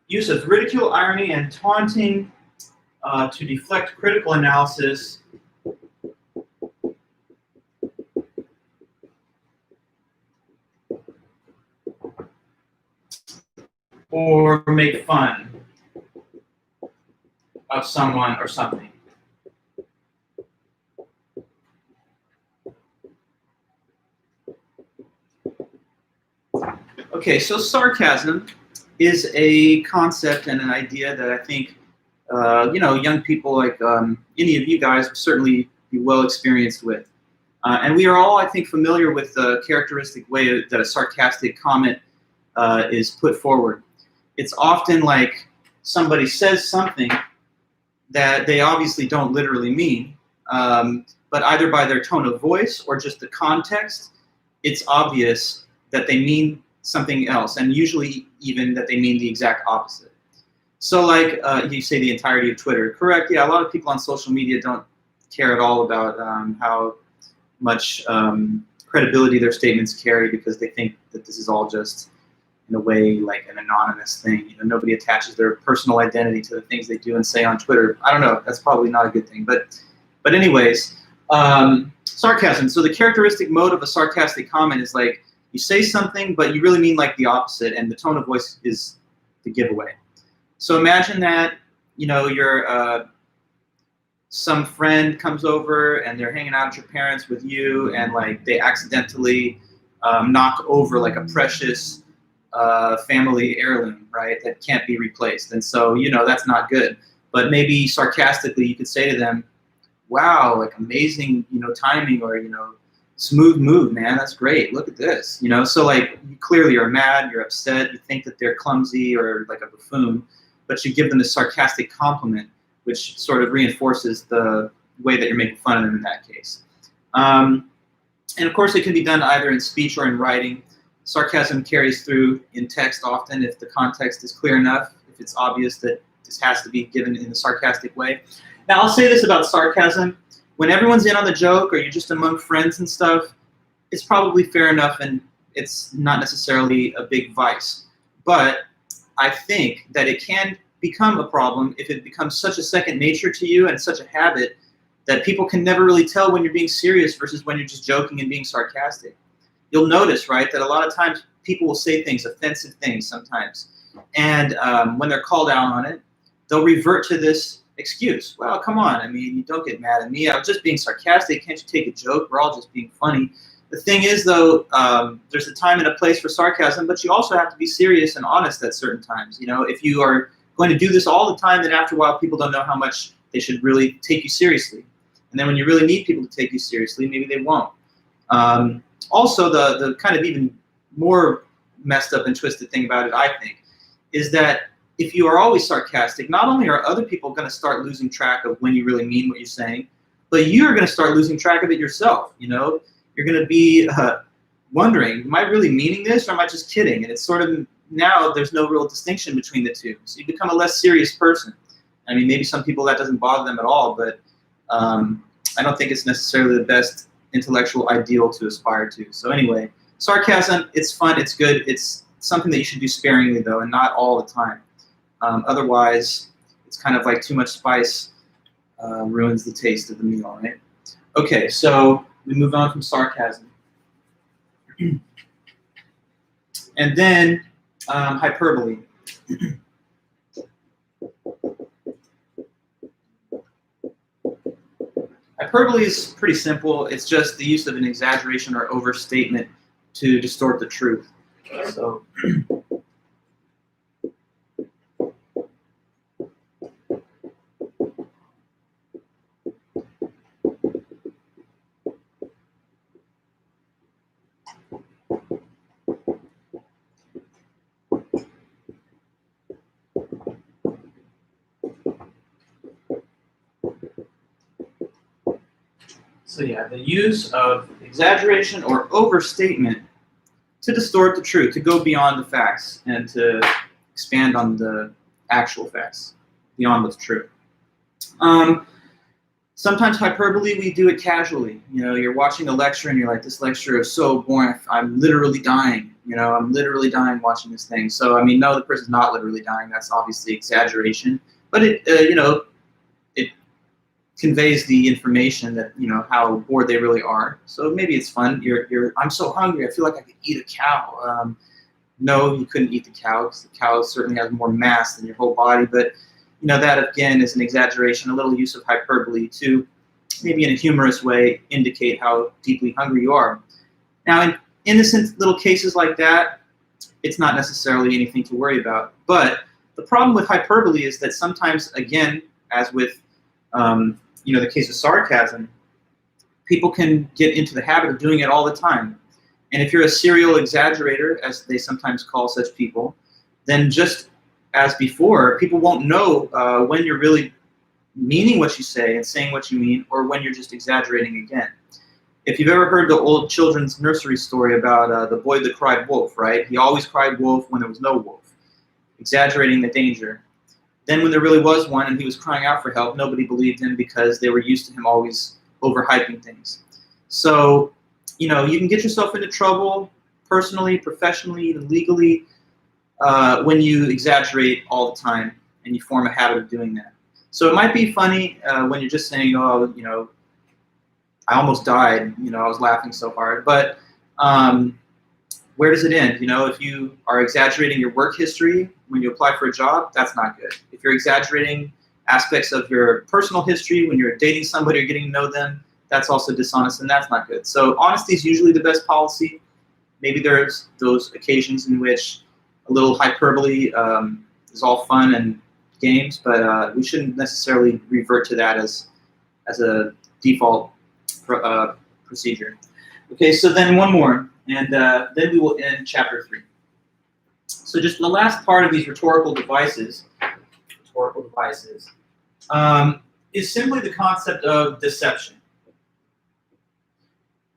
use of ridicule, irony, and taunting to deflect critical analysis or make fun of someone or something. Okay, so sarcasm is a concept and an idea that I think young people like any of you guys will certainly be well experienced with. And we are all, I think, familiar with the characteristic way that a sarcastic comment is put forward. It's often like somebody says something that they obviously don't literally mean, but either by their tone of voice or just the context, it's obvious that they mean something else, and usually even that they mean the exact opposite. So like you say the entirety of Twitter, correct? Yeah, a lot of people on social media don't care at all about how much credibility their statements carry because they think that this is all just, in a way, like an anonymous thing. You know, nobody attaches their personal identity to the things they do and say on Twitter. I don't know, that's probably not a good thing. But anyways, sarcasm. So the characteristic mode of a sarcastic comment is like, you say something, but you really mean like the opposite, and the tone of voice is the giveaway. So imagine that, you know, you're some friend comes over and they're hanging out at your parents with you, and like they accidentally knock over like a precious family heirloom, right? That can't be replaced, and so that's not good. But maybe sarcastically, you could say to them, "Wow, like amazing, timing," or smooth move, man. That's great. Look at this, So like you clearly are mad, you're upset, you think that they're clumsy or like a buffoon, but you give them a sarcastic compliment, which sort of reinforces the way that you're making fun of them in that case. And of course, it can be done either in speech or in writing. Sarcasm carries through in text often if the context is clear enough, if it's obvious that this has to be given in a sarcastic way. Now, I'll say this about sarcasm. When everyone's in on the joke or you're just among friends and stuff, it's probably fair enough and it's not necessarily a big vice. But I think that it can become a problem if it becomes such a second nature to you and such a habit that people can never really tell when you're being serious versus when you're just joking and being sarcastic. You'll notice, right, that a lot of times people will say things, offensive things sometimes, and when they're called out on it, they'll revert to this excuse. Well, come on, I mean, you don't get mad at me. I was just being sarcastic. Can't you take a joke? We're all just being funny. The thing is, though, there's a time and a place for sarcasm, but you also have to be serious and honest at certain times. If you are going to do this all the time, then after a while, people don't know how much they should really take you seriously. And then when you really need people to take you seriously, maybe they won't. Also, the kind of even more messed up and twisted thing about it, I think, is that if you are always sarcastic, not only are other people going to start losing track of when you really mean what you're saying, but you're going to start losing track of it yourself. You're going to be wondering, am I really meaning this or am I just kidding? And it's sort of now there's no real distinction between the two. So you become a less serious person. I mean, maybe some people that doesn't bother them at all, but I don't think it's necessarily the best intellectual ideal to aspire to. So anyway, sarcasm, it's fun, it's good. It's something that you should do sparingly, though, and not all the time. Otherwise, it's kind of like too much spice ruins the taste of the meal, right? Okay, so we move on from sarcasm. And then hyperbole. Hyperbole is pretty simple. It's just the use of an exaggeration or overstatement to distort the truth. So, yeah, the use of exaggeration or overstatement to distort the truth, to go beyond the facts and to expand on the actual facts, beyond what's true. Sometimes hyperbole, we do it casually. You're watching a lecture and you're like, this lecture is so boring, I'm literally dying. I'm literally dying watching this thing. So, I mean, no, the person's not literally dying. That's obviously exaggeration. But it, it conveys the information that, how bored they really are. So maybe it's fun. I'm so hungry, I feel like I could eat a cow. No, you couldn't eat the cow because the cow certainly has more mass than your whole body. But, that again is an exaggeration, a little use of hyperbole to maybe in a humorous way indicate how deeply hungry you are. Now, in innocent little cases like that, it's not necessarily anything to worry about. But the problem with hyperbole is that sometimes, again, as with the case of sarcasm, people can get into the habit of doing it all the time. And if you're a serial exaggerator, as they sometimes call such people, then just as before, people won't know when you're really meaning what you say and saying what you mean, or when you're just exaggerating again. If you've ever heard the old children's nursery story about the boy that cried wolf, right? He always cried wolf when there was no wolf, exaggerating the danger. Then when there really was one and he was crying out for help, nobody believed him because they were used to him always overhyping things. So, you can get yourself into trouble personally, professionally, even legally, when you exaggerate all the time and you form a habit of doing that. So it might be funny when you're just saying, oh, I almost died, I was laughing so hard. But where does it end? If you are exaggerating your work history when you apply for a job, that's not good. If you're exaggerating aspects of your personal history when you're dating somebody or getting to know them, that's also dishonest, and that's not good. So honesty is usually the best policy. Maybe there's those occasions in which a little hyperbole is all fun and games, but we shouldn't necessarily revert to that as a default procedure. Okay, so then one more, and then we will end chapter 3. So just the last part of these rhetorical devices is simply the concept of deception.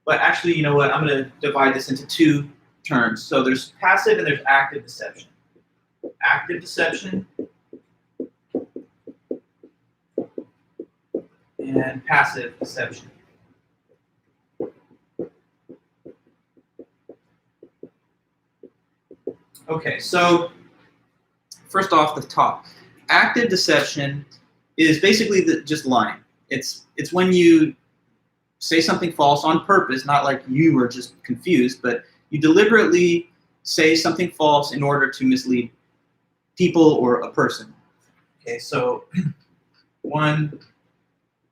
But actually, you know what? I'm going to divide this into 2 terms. So there's passive and there's active deception. Active deception and passive deception. Okay, so first off the top, active deception is basically just lying. It's when you say something false on purpose, not like you were just confused, but you deliberately say something false in order to mislead people or a person. Okay, so one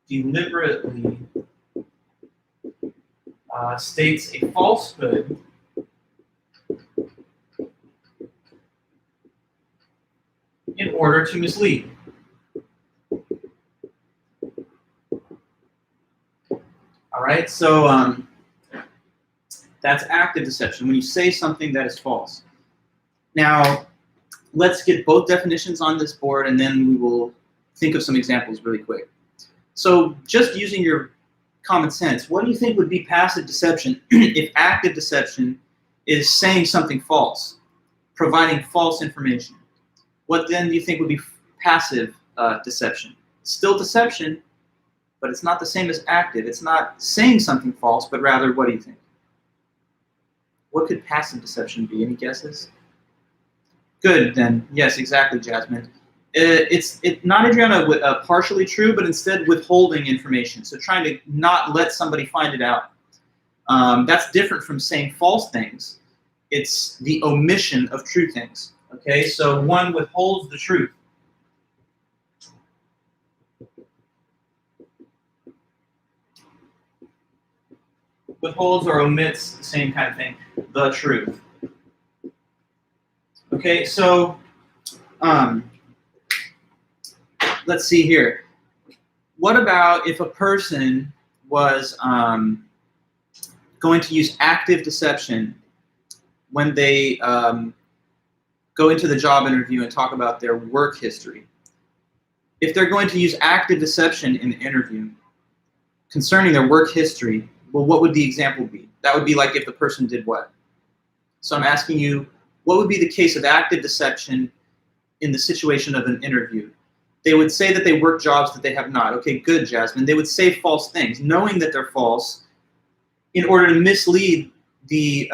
deliberately states a falsehood in order to mislead. All right, so that's active deception, when you say something that is false. Now, let's get both definitions on this board, and then we will think of some examples really quick. So just using your common sense, what do you think would be passive deception if active deception is saying something false, providing false information? What then do you think would be passive deception? Still deception, but it's not the same as active. It's not saying something false, but rather, what do you think? What could passive deception be? Any guesses? Good, then. Yes, exactly, Jasmine. It's not, Adriana, partially true, but instead withholding information. So trying to not let somebody find it out. That's different from saying false things. It's the omission of true things. Okay, so one withholds the truth. Withholds or omits, the same kind of thing, the truth. Okay, so let's see here. What about if a person was going to use active deception when they go into the job interview and talk about their work history? If they're going to use active deception in the interview concerning their work history, well, what would the example be? That would be like if the person did what? So I'm asking you, what would be the case of active deception in the situation of an interview? They would say that they work jobs that they have not. Okay, good, Jasmine. They would say false things, knowing that they're false, in order to mislead the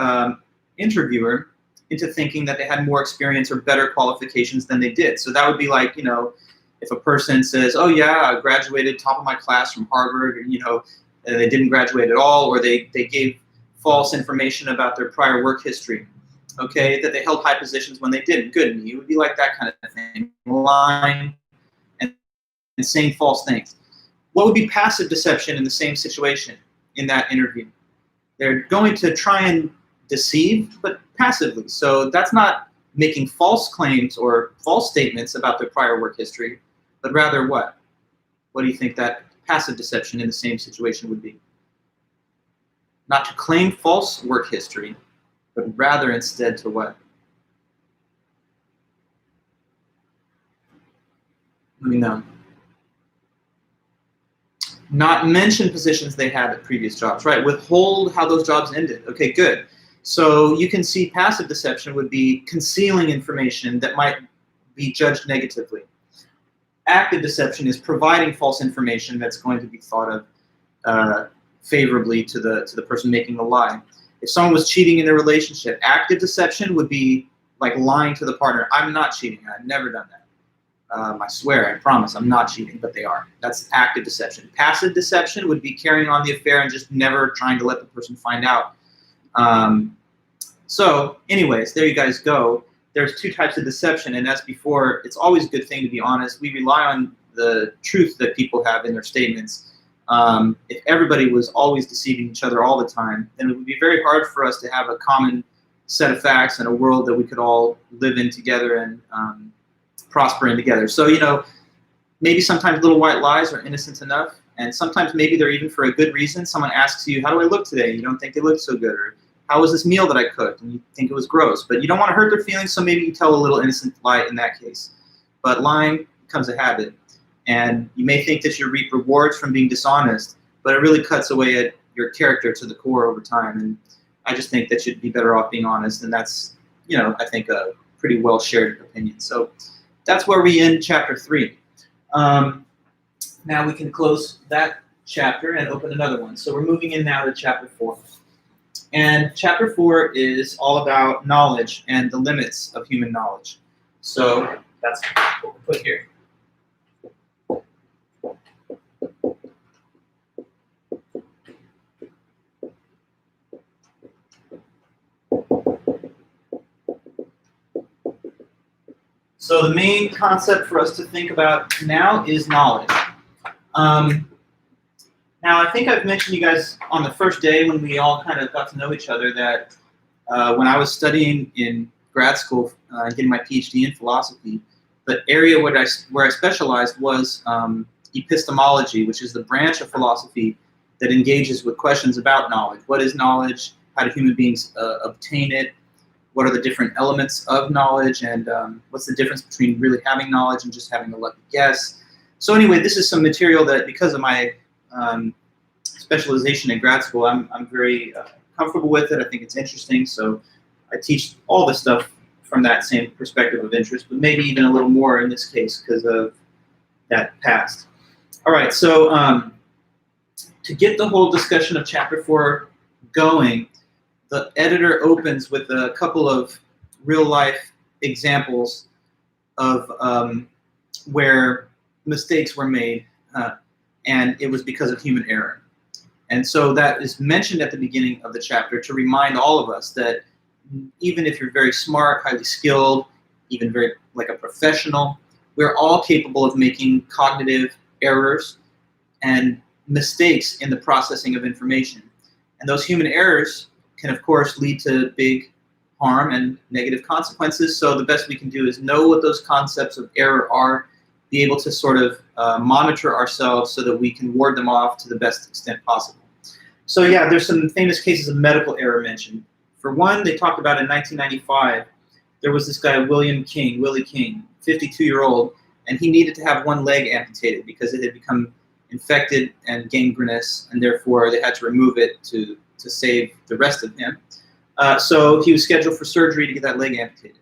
interviewer into thinking that they had more experience or better qualifications than they did. So that would be like, you know, if a person says, oh yeah, I graduated top of my class from Harvard, or, you know, they didn't graduate at all, or they gave false information about their prior work history, okay, that they held high positions when they didn't. Good, and you would be like that kind of thing, lying and saying false things. What would be passive deception in the same situation in that interview? They're going to try and deceive, but passively. So that's not making false claims or false statements about their prior work history, but rather what? What do you think that passive deception in the same situation would be? Not to claim false work history, but rather instead to what? Let me know. Not mention positions they had at previous jobs, right? Withhold how those jobs ended. Okay, good. So you can see passive deception would be concealing information that might be judged negatively. Active deception is providing false information that's going to be thought of favorably to the person making the lie. If someone was cheating in their relationship, active deception would be like lying to the partner. I'm not cheating. I've never done that. I swear, I promise, I'm not cheating, but they are. That's active deception. Passive deception would be carrying on the affair and just never trying to let the person find out. So anyways, there you guys go. There's 2 types of deception, and as before, it's always a good thing to be honest. We rely on the truth that people have in their statements. If everybody was always deceiving each other all the time, then it would be very hard for us to have a common set of facts and a world that we could all live in together and prosper in together. So, you know, maybe sometimes little white lies are innocent enough, and sometimes maybe they're even for a good reason. Someone asks you, how do I look today? You don't think they look so good. Or how was this meal that I cooked? And you think it was gross. But you don't want to hurt their feelings, so maybe you tell a little innocent lie in that case. But lying becomes a habit. And you may think that you reap rewards from being dishonest, but it really cuts away at your character to the core over time. And I just think that you'd be better off being honest. And that's, you know, I think a pretty well shared opinion. So that's where we end chapter 3. Now we can close that chapter and open another one. So we're moving in now to chapter 4. And chapter 4 is all about knowledge and the limits of human knowledge. So that's what we'll put here. So the main concept for us to think about now is knowledge. Now, I think I've mentioned you guys on the first day when we all kind of got to know each other that when I was studying in grad school, getting my PhD in philosophy, the area where I specialized was epistemology, which is the branch of philosophy that engages with questions about knowledge. What is knowledge? How do human beings obtain it? What are the different elements of knowledge? And what's the difference between really having knowledge and just having a lucky guess? So anyway, this is some material that, because of my specialization in grad school, I'm very comfortable with it. I think it's interesting. So I teach all this stuff from that same perspective of interest, but maybe even a little more in this case because of that past. All right, so to get the whole discussion of chapter 4 going, the editor opens with a couple of real-life examples of where mistakes were made, and it was because of human error. And so that is mentioned at the beginning of the chapter to remind all of us that even if you're very smart, highly skilled, even very like a professional, we're all capable of making cognitive errors and mistakes in the processing of information. And those human errors can, of course, lead to big harm and negative consequences. So the best we can do is know what those concepts of error are, be able to sort of monitor ourselves so that we can ward them off to the best extent possible. So yeah, there's some famous cases of medical error mentioned. For one, they talked about in 1995, there was this guy, Willie King, 52-year-old, and he needed to have one leg amputated because it had become infected and gangrenous, and therefore they had to remove it to save the rest of him. So he was scheduled for surgery to get that leg amputated.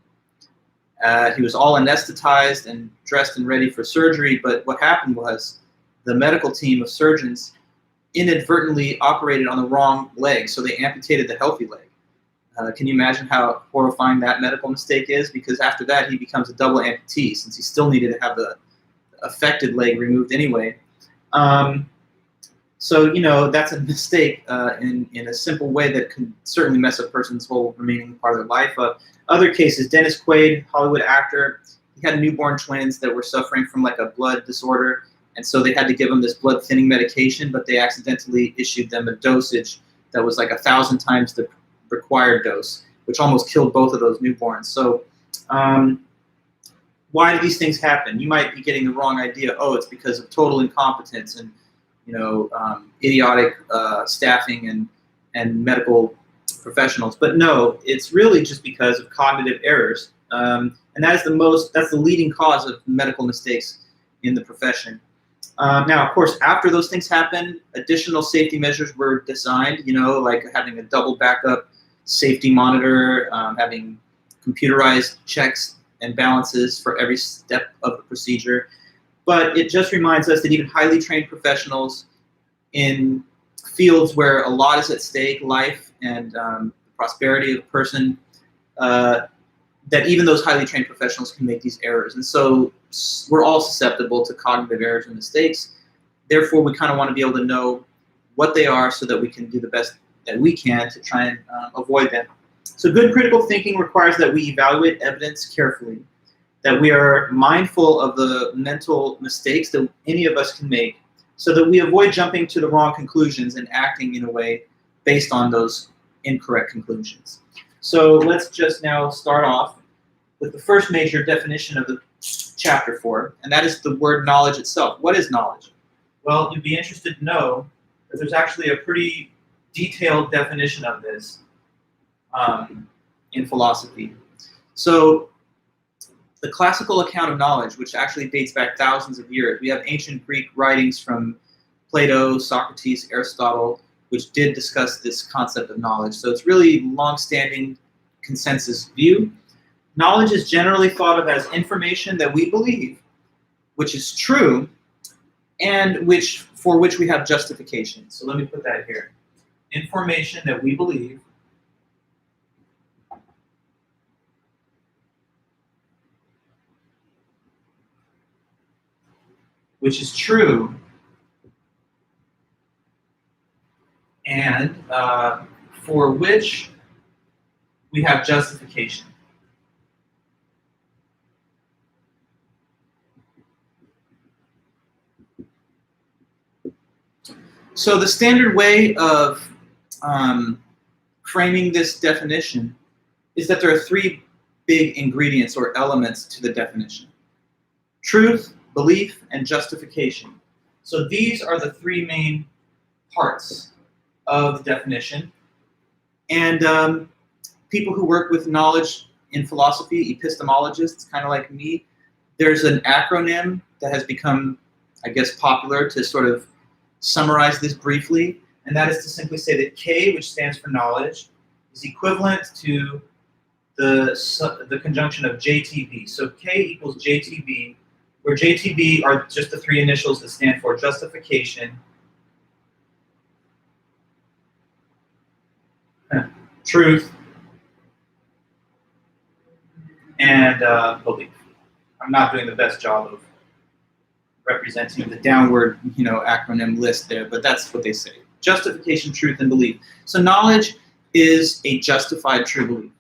He was all anesthetized and dressed and ready for surgery, but what happened was the medical team of surgeons inadvertently operated on the wrong leg, so they amputated the healthy leg. Can you imagine how horrifying that medical mistake is? Because after that, he becomes a double amputee, since he still needed to have the affected leg removed anyway. So, you know, that's a mistake in a simple way that can certainly mess a person's whole remaining part of their life. Other cases, Dennis Quaid, Hollywood actor, he had newborn twins that were suffering from like a blood disorder, and so they had to give them this blood thinning medication, but they accidentally issued them a dosage that was like 1,000 times the required dose, which almost killed both of those newborns. So why do these things happen? You might be getting the wrong idea. Oh, it's because of total incompetence and, you know, idiotic staffing and medical professionals. But no, it's really just because of cognitive errors. And that's the leading cause of medical mistakes in the profession. Now, of course, after those things happen, additional safety measures were designed, you know, like having a double backup safety monitor, having computerized checks and balances for every step of the procedure. But it just reminds us that even highly trained professionals in fields where a lot is at stake, life and the prosperity of a person, that even those highly trained professionals can make these errors. And so we're all susceptible to cognitive errors and mistakes. Therefore, we kind of want to be able to know what they are so that we can do the best that we can to try and avoid them. So good critical thinking requires that we evaluate evidence carefully, that we are mindful of the mental mistakes that any of us can make so that we avoid jumping to the wrong conclusions and acting in a way based on those incorrect conclusions. So let's just now start off with the first major definition of the chapter 4, and that is the word knowledge itself. What is knowledge? Well, you'd be interested to know that there's actually a pretty detailed definition of this in philosophy. So the classical account of knowledge, which actually dates back thousands of years, we have ancient Greek writings from Plato, Socrates, Aristotle, which did discuss this concept of knowledge. So it's really long-standing consensus view. Knowledge is generally thought of as information that we believe, which is true, and for which we have justification. So let me put that here. Information that we believe which is true, and for which we have justification. So the standard way of framing this definition is that there are three big ingredients or elements to the definition: truth, belief, and justification. So these are the three main parts of the definition. And people who work with knowledge in philosophy, epistemologists, kind of like me, there's an acronym that has become, I guess, popular to sort of summarize this briefly, and that is to simply say that K, which stands for knowledge, is equivalent to the conjunction of JTB. So K equals JTB, where JTB are just the three initials that stand for justification, truth, and belief. I'm not doing the best job of representing the downward, acronym list there, but that's what they say. Justification, truth, and belief. So knowledge is a justified true belief.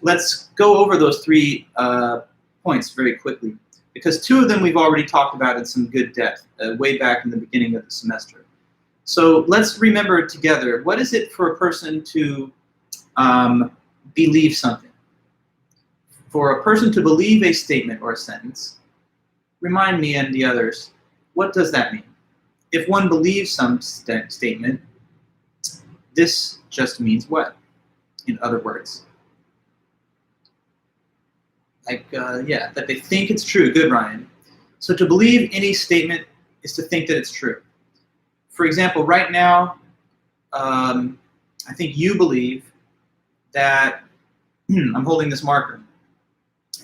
Let's go over those three points very quickly, because two of them we've already talked about in some good depth way back in the beginning of the semester. So let's remember together, what is it for a person to believe something? For a person to believe a statement or a sentence, remind me and the others, what does that mean? If one believes some statement, this just means what, in other words? That they think it's true. Good, Ryan. So to believe any statement is to think that it's true. For example, right now, I think you believe that I'm holding this marker.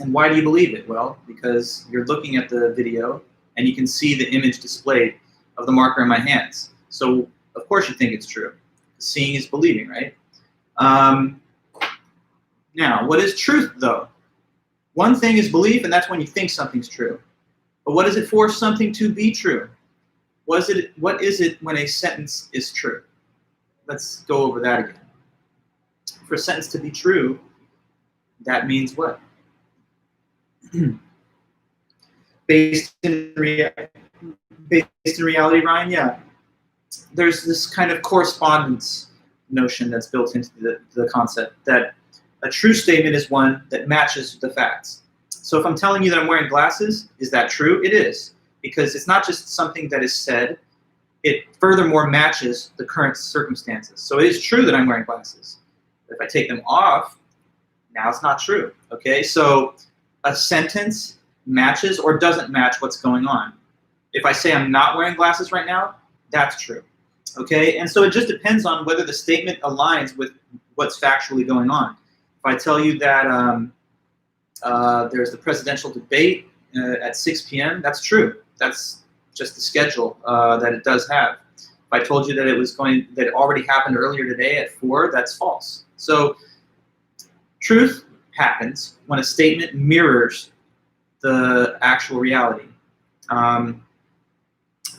And why do you believe it? Well, because you're looking at the video and you can see the image displayed of the marker in my hands. So, of course, you think it's true. Seeing is believing, right? Now, what is truth, though? One thing is belief, and that's when you think something's true. But what is it for something to be true? What is it when a sentence is true? Let's go over that again. For a sentence to be true, that means what? Based in reality, Ryan, yeah. There's this kind of correspondence notion that's built into the concept that a true statement is one that matches the facts. So if I'm telling you that I'm wearing glasses, is that true? It is, because it's not just something that is said, it furthermore matches the current circumstances. So it is true that I'm wearing glasses. If I take them off, now it's not true, okay? So a sentence matches or doesn't match what's going on. If I say I'm not wearing glasses right now, that's true, okay? And so it just depends on whether the statement aligns with what's factually going on. If I tell you that there's the presidential debate at 6 p.m., that's true. That's just the schedule that it does have. If I told you that that it already happened earlier today at 4, that's false. So truth happens when a statement mirrors the actual reality. I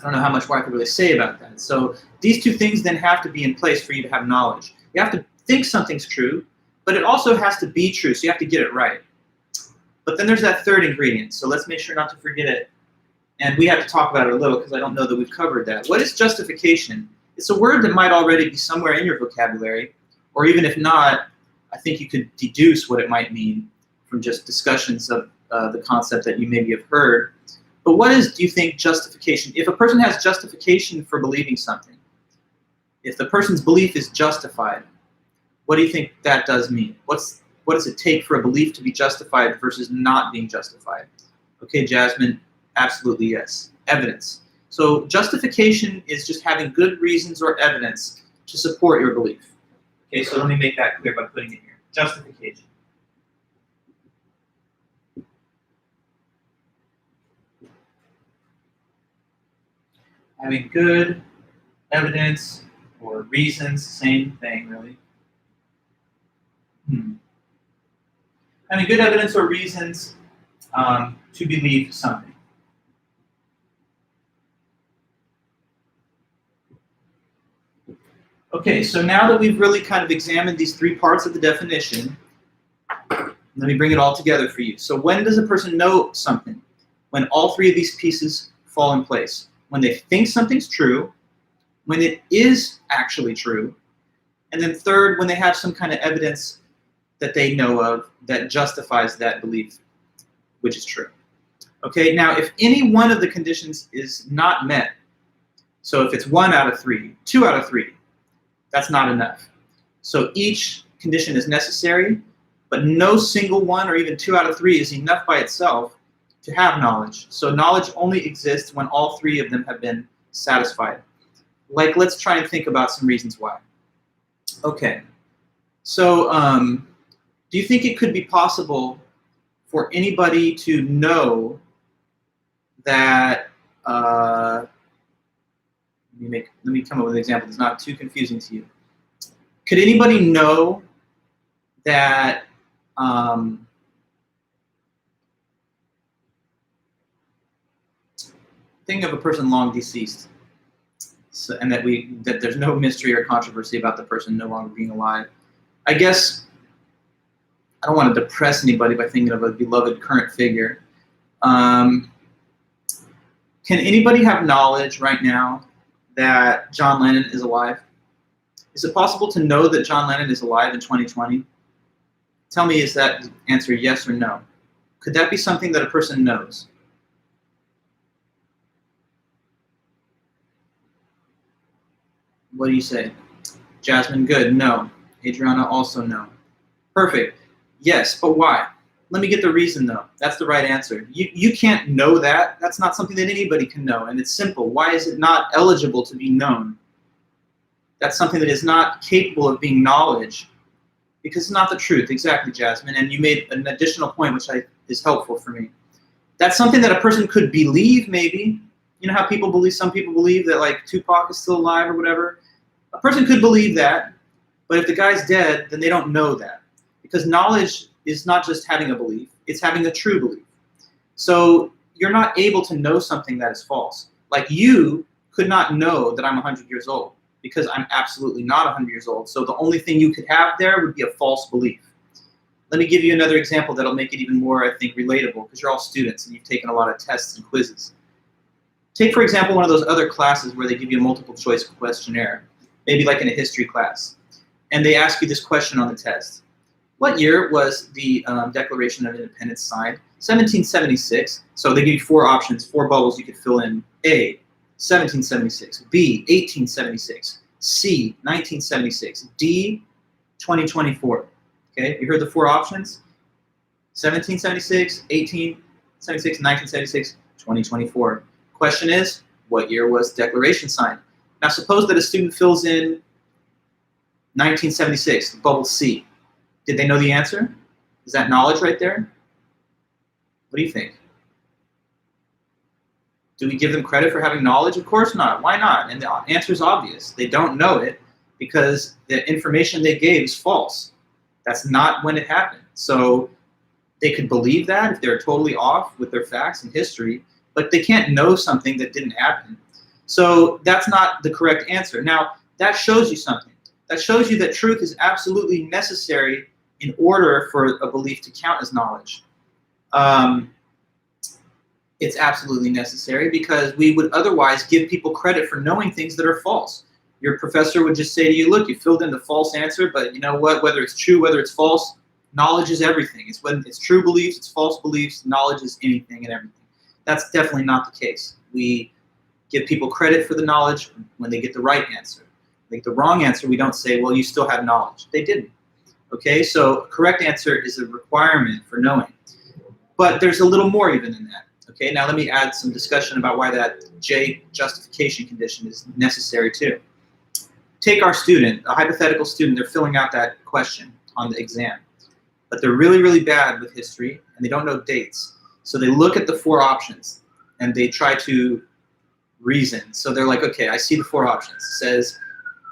don't know how much more I could really say about that. So these two things then have to be in place for you to have knowledge. You have to think something's true, but it also has to be true, so you have to get it right. But then there's that third ingredient, so let's make sure not to forget it. And we have to talk about it a little because I don't know that we've covered that. What is justification? It's a word that might already be somewhere in your vocabulary, or even if not, I think you could deduce what it might mean from just discussions of the concept that you maybe have heard. But what is, do you think, justification? If a person has justification for believing something, if the person's belief is justified, what do you think that does mean? What does it take for a belief to be justified versus not being justified? Okay, Jasmine, absolutely yes. Evidence. So justification is just having good reasons or evidence to support your belief. Okay, so let me make that clear by putting it here. Justification. Having good evidence or reasons, same thing really. Having good evidence or reasons to believe something. Okay, so now that we've really kind of examined these three parts of the definition, let me bring it all together for you. So when does a person know something? When all three of these pieces fall in place. When they think something's true, when it is actually true, and then third, when they have some kind of evidence that they know of that justifies that belief, which is true. Okay, now if any one of the conditions is not met, so if it's 1 out of 3, 2 out of 3, that's not enough. So each condition is necessary, but no single one or even 2 out of 3 is enough by itself to have knowledge. So knowledge only exists when all three of them have been satisfied. Like, let's try and think about some reasons why. Okay, so do you think it could be possible for anybody to know that, let me come up with an example that's not too confusing to you. Could anybody know that think of a person long deceased, so, and that there's no mystery or controversy about the person no longer being alive. I guess I don't want to depress anybody by thinking of a beloved current figure. Can anybody have knowledge right now that John Lennon is alive? Is it possible to know that John Lennon is alive in 2020? Tell me, is that answer yes or no? Could that be something that a person knows? What do you say? Jasmine, good, no. Adriana, also no. Perfect. Yes, but why? Let me get the reason though. That's the right answer. You can't know that. That's not something that anybody can know, and it's simple. Why is it not eligible to be known? That's something that is not capable of being knowledge, because it's not the truth. Exactly, Jasmine, and you made an additional point which is helpful for me. That's something that a person could believe, maybe. You know how people believe, some people believe that like Tupac is still alive or whatever? A person could believe that, but if the guy's dead, then they don't know that. Because knowledge is not just having a belief, it's having a true belief. So you're not able to know something that is false. Like you could not know that I'm 100 years old, because I'm absolutely not 100 years old. So the only thing you could have there would be a false belief. Let me give you another example that'll make it even more, I think, relatable, because you're all students and you've taken a lot of tests and quizzes. Take, for example, one of those other classes where they give you a multiple choice questionnaire, maybe like in a history class, and they ask you this question on the test. What year was the Declaration of Independence signed? 1776. So they give you 4 options, 4 bubbles you could fill in. A, 1776. B, 1876. C, 1976. D, 2024. Okay, you heard the 4 options? 1776, 1876, 1976, 2024. Question is, what year was the Declaration signed? Now suppose that a student fills in 1976, bubble C. Did they know the answer? Is that knowledge right there? What do you think? Do we give them credit for having knowledge? Of course not. Why not? And the answer is obvious. They don't know it because the information they gave is false. That's not when it happened. So they could believe that if they're totally off with their facts and history, but they can't know something that didn't happen. So that's not the correct answer. Now, that shows you something. That shows you that truth is absolutely necessary in order for a belief to count as knowledge. It's absolutely necessary because we would otherwise give people credit for knowing things that are false. Your professor would just say to you, look, you filled in the false answer, but you know what, whether it's true, whether it's false, knowledge is everything. It's when it's true beliefs, it's false beliefs, knowledge is anything and everything. That's definitely not the case. We give people credit for the knowledge when they get the right answer. Like the wrong answer, we don't say, well, you still have knowledge. They didn't. Okay, so correct answer is a requirement for knowing. But there's a little more even than that. Okay, now let me add some discussion about why that J justification condition is necessary too. Take our student, a hypothetical student, they're filling out that question on the exam, but they're really, really bad with history and they don't know dates. So they look at the 4 options and they try to reason. So they're like, okay, I see the 4 options. It says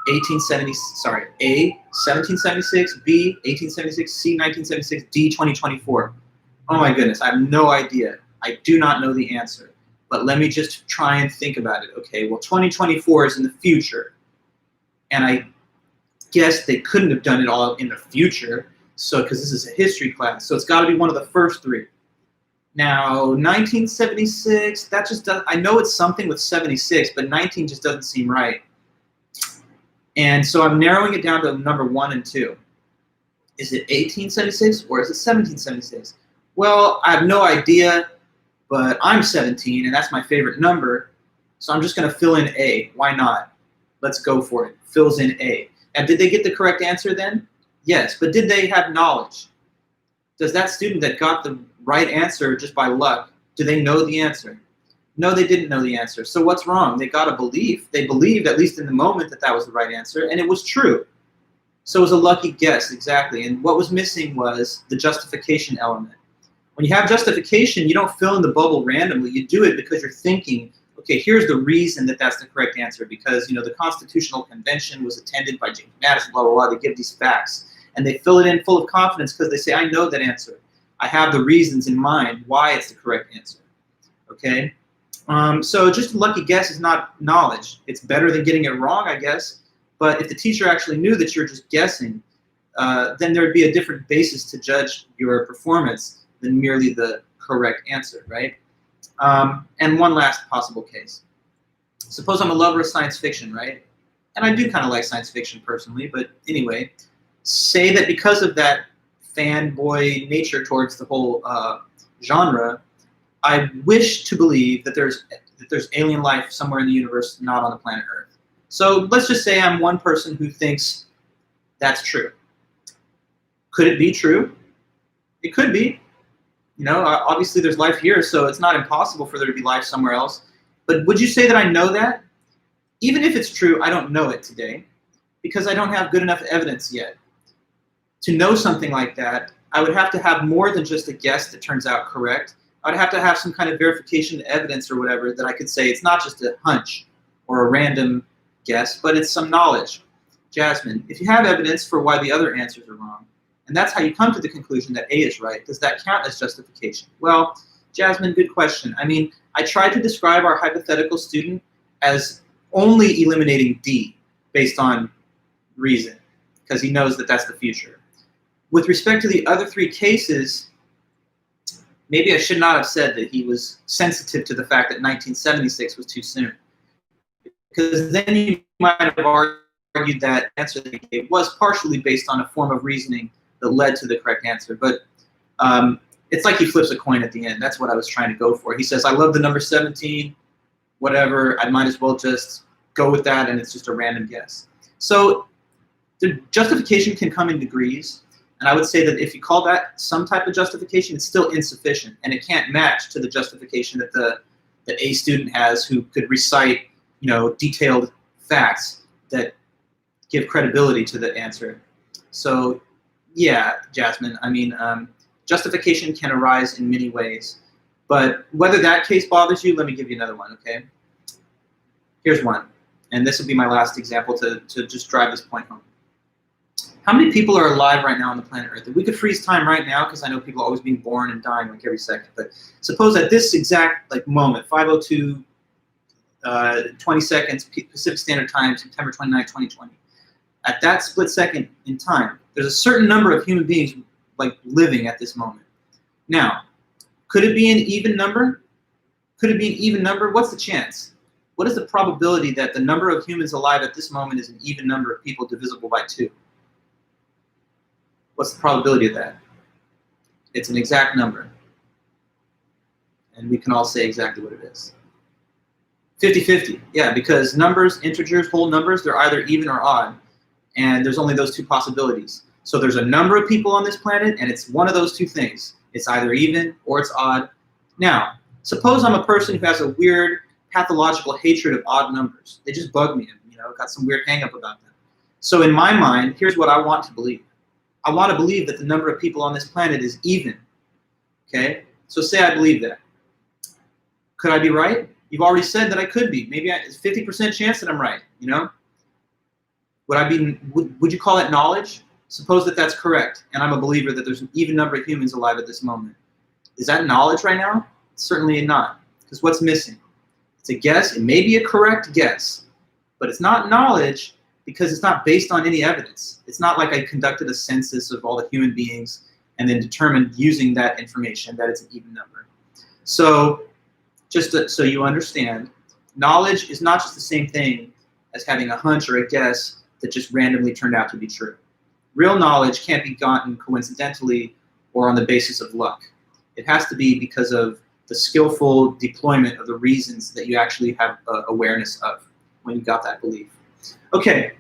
A, 1776, B, 1876, C, 1976, D, 2024. Oh my goodness, I have no idea. I do not know the answer, but let me just try and think about it. Okay, well, 2024 is in the future, and I guess they couldn't have done it all in the future, so because this is a history class, so it's got to be one of the first 3. Now, 1976, that just does, I know it's something with 76, but 19 just doesn't seem right. And so I'm narrowing it down to number 1 and 2. Is it 1876 or is it 1776? Well, I have no idea, but I'm 17 and that's my favorite number, so I'm just going to fill in A. Why not? Let's go for it. Fills in A. And did they get the correct answer then? Yes, but did they have knowledge? Does that student that got the right answer just by luck, do they know the answer? No, they didn't know the answer. So what's wrong? They got a belief. They believed, at least in the moment, that that was the right answer, and it was true. So it was a lucky guess, exactly. And what was missing was the justification element. When you have justification, you don't fill in the bubble randomly. You do it because you're thinking, okay, here's the reason that that's the correct answer, because the Constitutional Convention was attended by James Madison, blah, blah, blah. They give these facts. And they fill it in full of confidence because they say, I know that answer. I have the reasons in mind why it's the correct answer. Okay? So just a lucky guess is not knowledge. It's better than getting it wrong, I guess. But if the teacher actually knew that you're just guessing, then there would be a different basis to judge your performance than merely the correct answer, right? And one last possible case. Suppose I'm a lover of science fiction, right? And I do kind of like science fiction personally, but anyway, say that because of that fanboy nature towards the whole genre, I wish to believe that there's alien life somewhere in the universe, not on the planet Earth. So let's just say I'm one person who thinks that's true. Could it be true? It could be. Obviously there's life here, so it's not impossible for there to be life somewhere else. But would you say that I know that? Even if it's true, I don't know it today because I don't have good enough evidence yet. To know something like that, I would have to have more than just a guess that turns out correct. I would have to have some kind of verification evidence or whatever that I could say it's not just a hunch or a random guess, but it's some knowledge. Jasmine, if you have evidence for why the other answers are wrong, and that's how you come to the conclusion that A is right, does that count as justification? Well, Jasmine, good question. I mean, I tried to describe our hypothetical student as only eliminating D based on reason, because he knows that that's the future. With respect to the other 3 cases, maybe I should not have said that he was sensitive to the fact that 1976 was too soon, because then you might have argued that answer that he gave was partially based on a form of reasoning that led to the correct answer. But it's like he flips a coin at the end. That's what I was trying to go for. He says, I love the number 17, whatever. I might as well just go with that, and it's just a random guess. So the justification can come in degrees. And I would say that if you call that some type of justification, it's still insufficient, and it can't match to the justification that the A student has, who could recite, detailed facts that give credibility to the answer. So, yeah, Jasmine. I mean, justification can arise in many ways, but whether that case bothers you, let me give you another one. Okay. Here's one, and this will be my last example to just drive this point home. How many people are alive right now on the planet Earth? If we could freeze time right now, because I know people are always being born and dying like every second, but suppose at this exact moment, 5:02, 20 seconds, Pacific Standard Time, September 29, 2020, at that split second in time, there's a certain number of human beings living at this moment. Now, Could it be an even number? Could it be an even number? What's the chance? What is the probability that the number of humans alive at this moment is an even number of people divisible by 2? What's the probability of that? It's an exact number. And we can all say exactly what it is. 50-50, yeah, because numbers, integers, whole numbers, they're either even or odd. And there's only those 2 possibilities. So there's a number of people on this planet, and it's one of those 2 things. It's either even or it's odd. Now, suppose I'm a person who has a weird pathological hatred of odd numbers. They just bug me, got some weird hang-up about them. So in my mind, here's what I want to believe. I want to believe that the number of people on this planet is even. Okay? So say I believe that. Could I be right? You've already said that I could be. Maybe it's 50% chance that I'm right, Would you call that knowledge? Suppose that that's correct, and I'm a believer that there's an even number of humans alive at this moment. Is that knowledge right now? Certainly not, because what's missing? It's a guess. It may be a correct guess, but it's not knowledge because it's not based on any evidence. It's not like I conducted a census of all the human beings and then determined using that information that it's an even number. So so you understand, knowledge is not just the same thing as having a hunch or a guess that just randomly turned out to be true. Real knowledge can't be gotten coincidentally or on the basis of luck. It has to be because of the skillful deployment of the reasons that you actually have awareness of when you got that belief. Okay.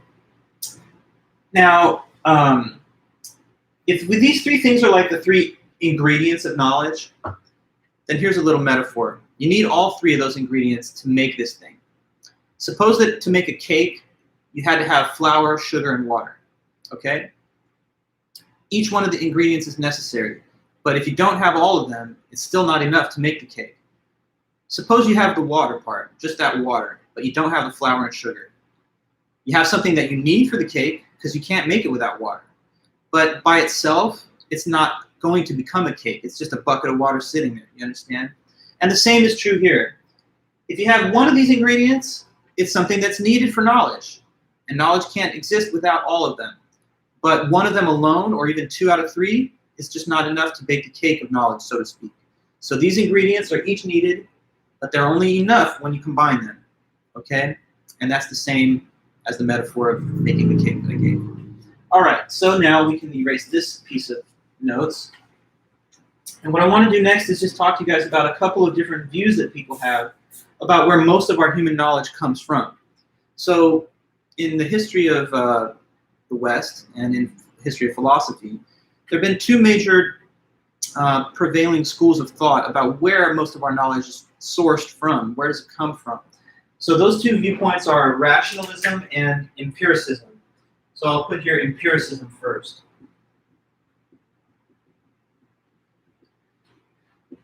Now, if these 3 things are like the 3 ingredients of knowledge, then here's a little metaphor. You need all 3 of those ingredients to make this thing. Suppose that to make a cake, you had to have flour, sugar, and water. Okay? Each one of the ingredients is necessary, but if you don't have all of them, it's still not enough to make the cake. Suppose you have the water part, just that water, but you don't have the flour and sugar. You have something that you need for the cake because you can't make it without water. But by itself, it's not going to become a cake. It's just a bucket of water sitting there, you understand? And the same is true here. If you have one of these ingredients, it's something that's needed for knowledge. And knowledge can't exist without all of them. But one of them alone, or even 2 out of 3, is just not enough to bake the cake of knowledge, so to speak. So these ingredients are each needed, but they're only enough when you combine them. Okay? And that's the same as the metaphor of making the cake that I gave you. All right, so now we can erase this piece of notes. And what I want to do next is just talk to you guys about a couple of different views that people have about where most of our human knowledge comes from. So in the history of the West and in history of philosophy, there have been 2 major prevailing schools of thought about where most of our knowledge is sourced from. Where does it come from? So those 2 viewpoints are rationalism and empiricism. So I'll put here empiricism first.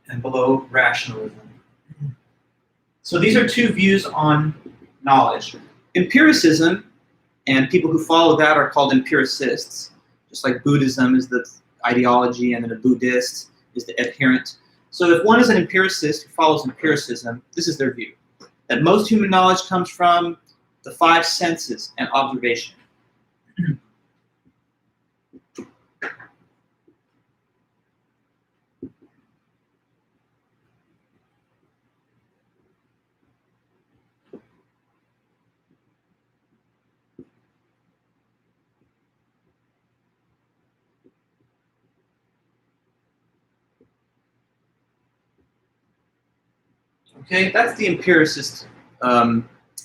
And below rationalism. So these are 2 views on knowledge. Empiricism, and people who follow that are called empiricists. Just like Buddhism is the ideology, and then a Buddhist is the adherent. So if one is an empiricist who follows empiricism, this is their view. That most human knowledge comes from the 5 senses and observation. Okay, that's the empiricist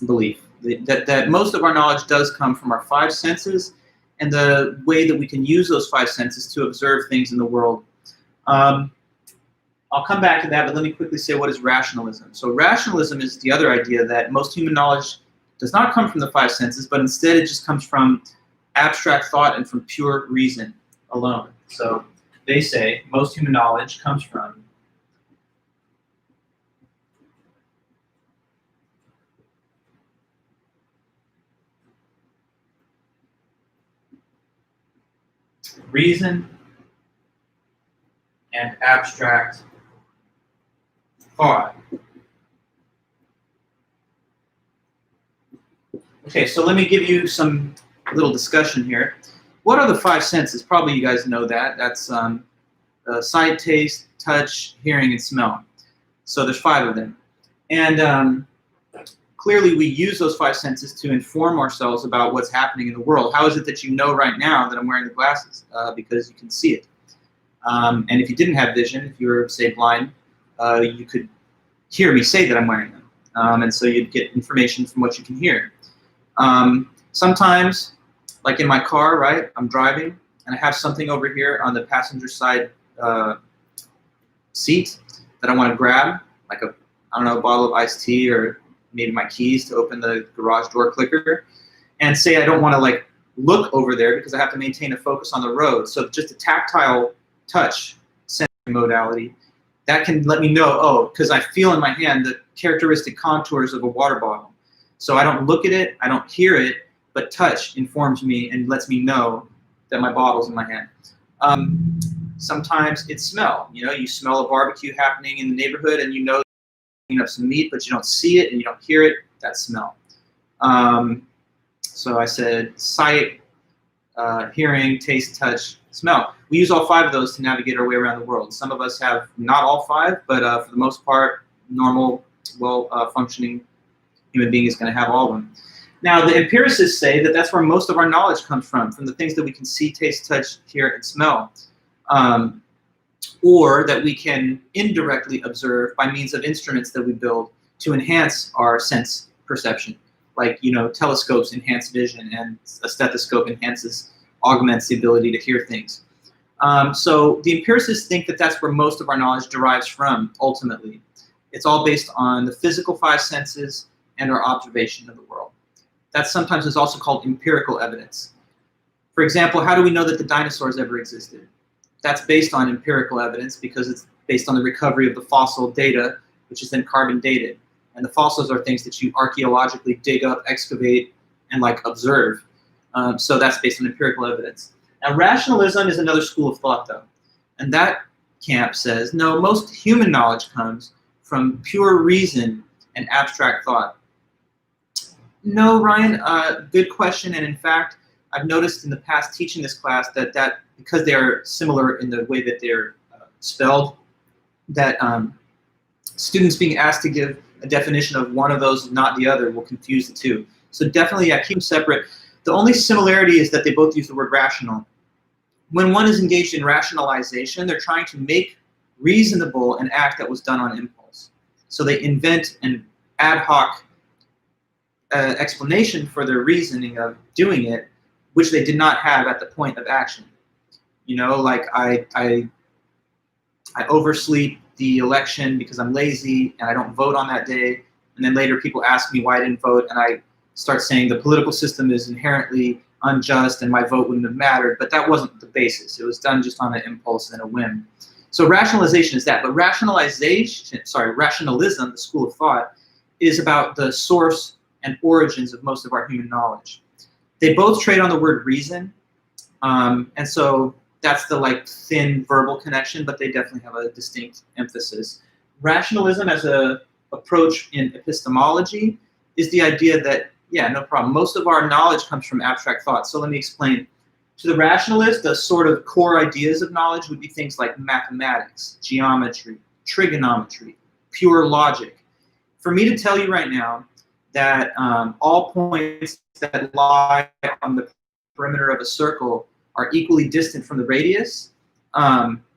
belief, that most of our knowledge does come from our 5 senses and the way that we can use those 5 senses to observe things in the world. I'll come back to that, but let me quickly say what is rationalism. So rationalism is the other idea that most human knowledge does not come from the 5 senses, but instead it just comes from abstract thought and from pure reason alone. So they say most human knowledge comes from reason and abstract thought. Okay, so let me give you some little discussion here. What are the 5 senses? Probably you guys know that. That's sight, taste, touch, hearing, and smell. So there's 5 of them. And clearly we use those 5 senses to inform ourselves about what's happening in the world. How is it that you know right now that I'm wearing the glasses? Because you can see it. And if you didn't have vision, if you were, say, blind, you could hear me say that I'm wearing them. And so you'd get information from what you can hear. Sometimes, like in my car, right, I'm driving, and I have something over here on the passenger side seat that I want to grab, like a, I don't know, a bottle of iced tea or maybe my keys to open the garage door clicker. And say I don't want to like look over there because I have to maintain a focus on the road. So just a tactile touch sensory modality, that can let me know, oh, because I feel in my hand the characteristic contours of a water bottle. So I don't look at it, I don't hear it, but touch informs me and lets me know that my bottle's in my hand. Sometimes it's smell. You know, you smell a barbecue happening in the neighborhood and you know you have some meat, but you don't see it and you don't hear it. That's smell. So I said sight, hearing, taste, touch, smell. We use all 5 of those to navigate our way around the world. Some of us have not all 5, but for the most part, normal, well-functioning human being is going to have all of them. Now, the empiricists say that that's where most of our knowledge comes from the things that we can see, taste, touch, hear, and smell, or that we can indirectly observe by means of instruments that we build to enhance our sense perception. Like, you know, telescopes enhance vision, and a stethoscope augments the ability to hear things. So the empiricists think that that's where most of our knowledge derives from, ultimately. It's all based on the physical 5 senses and our observation of the world. That sometimes is also called empirical evidence. For example, how do we know that the dinosaurs ever existed? That's based on empirical evidence because it's based on the recovery of the fossil data, which is then carbon dated. And the fossils are things that you archaeologically dig up, excavate, and like observe. So that's based on empirical evidence. Now, rationalism is another school of thought, though. And that camp says, no, most human knowledge comes from pure reason and abstract thought. No, Ryan, good question. And in fact, I've noticed in the past teaching this class that because they are similar in the way that they're spelled, that students being asked to give a definition of one of those, not the other, will confuse the two. So definitely, yeah, keep them separate. The only similarity is that they both use the word rational. When one is engaged in rationalization, they're trying to make reasonable an act that was done on impulse. So they invent an ad hoc explanation for their reasoning of doing it, which they did not have at the point of action. You know, like I oversleep the election because I'm lazy and I don't vote on that day, and then later people ask me why I didn't vote, and I start saying the political system is inherently unjust and my vote wouldn't have mattered, but that wasn't the basis. It was done just on an impulse and a whim. So rationalization is that, but rationalism, the school of thought, is about the source and origins of most of our human knowledge. They both trade on the word reason, and so that's the like thin verbal connection, but they definitely have a distinct emphasis. Rationalism as a approach in epistemology is the idea that, yeah, no problem, most of our knowledge comes from abstract thought. So let me explain. To the rationalist, the sort of core ideas of knowledge would be things like mathematics, geometry, trigonometry, pure logic. For me to tell you right now that all points that lie on the perimeter of a circle are equally distant from the radius,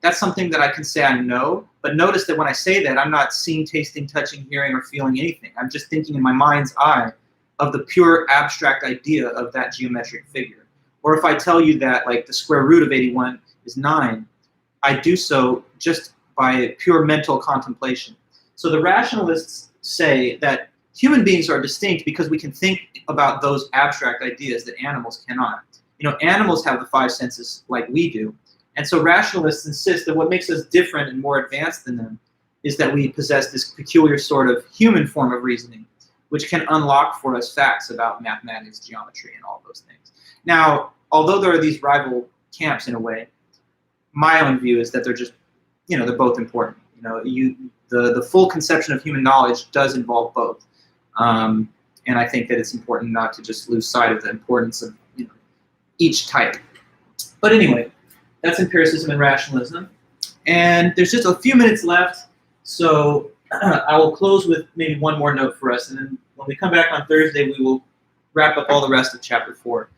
that's something that I can say I know, but notice that when I say that, I'm not seeing, tasting, touching, hearing, or feeling anything. I'm just thinking in my mind's eye of the pure abstract idea of that geometric figure. Or if I tell you that like the square root of 81 is 9, I do so just by pure mental contemplation. So the rationalists say that human beings are distinct because we can think about those abstract ideas that animals cannot. You know, animals have the 5 senses like we do. And so rationalists insist that what makes us different and more advanced than them is that we possess this peculiar sort of human form of reasoning, which can unlock for us facts about mathematics, geometry, and all those things. Now, although there are these rival camps in a way, my own view is that they're just, you know, they're both important. You know, the full conception of human knowledge does involve both. And I think that it's important not to just lose sight of the importance of, you know, each type. But anyway, that's empiricism and rationalism. And there's just a few minutes left, so I will close with maybe one more note for us, and then when we come back on Thursday, we will wrap up all the rest of Chapter 4.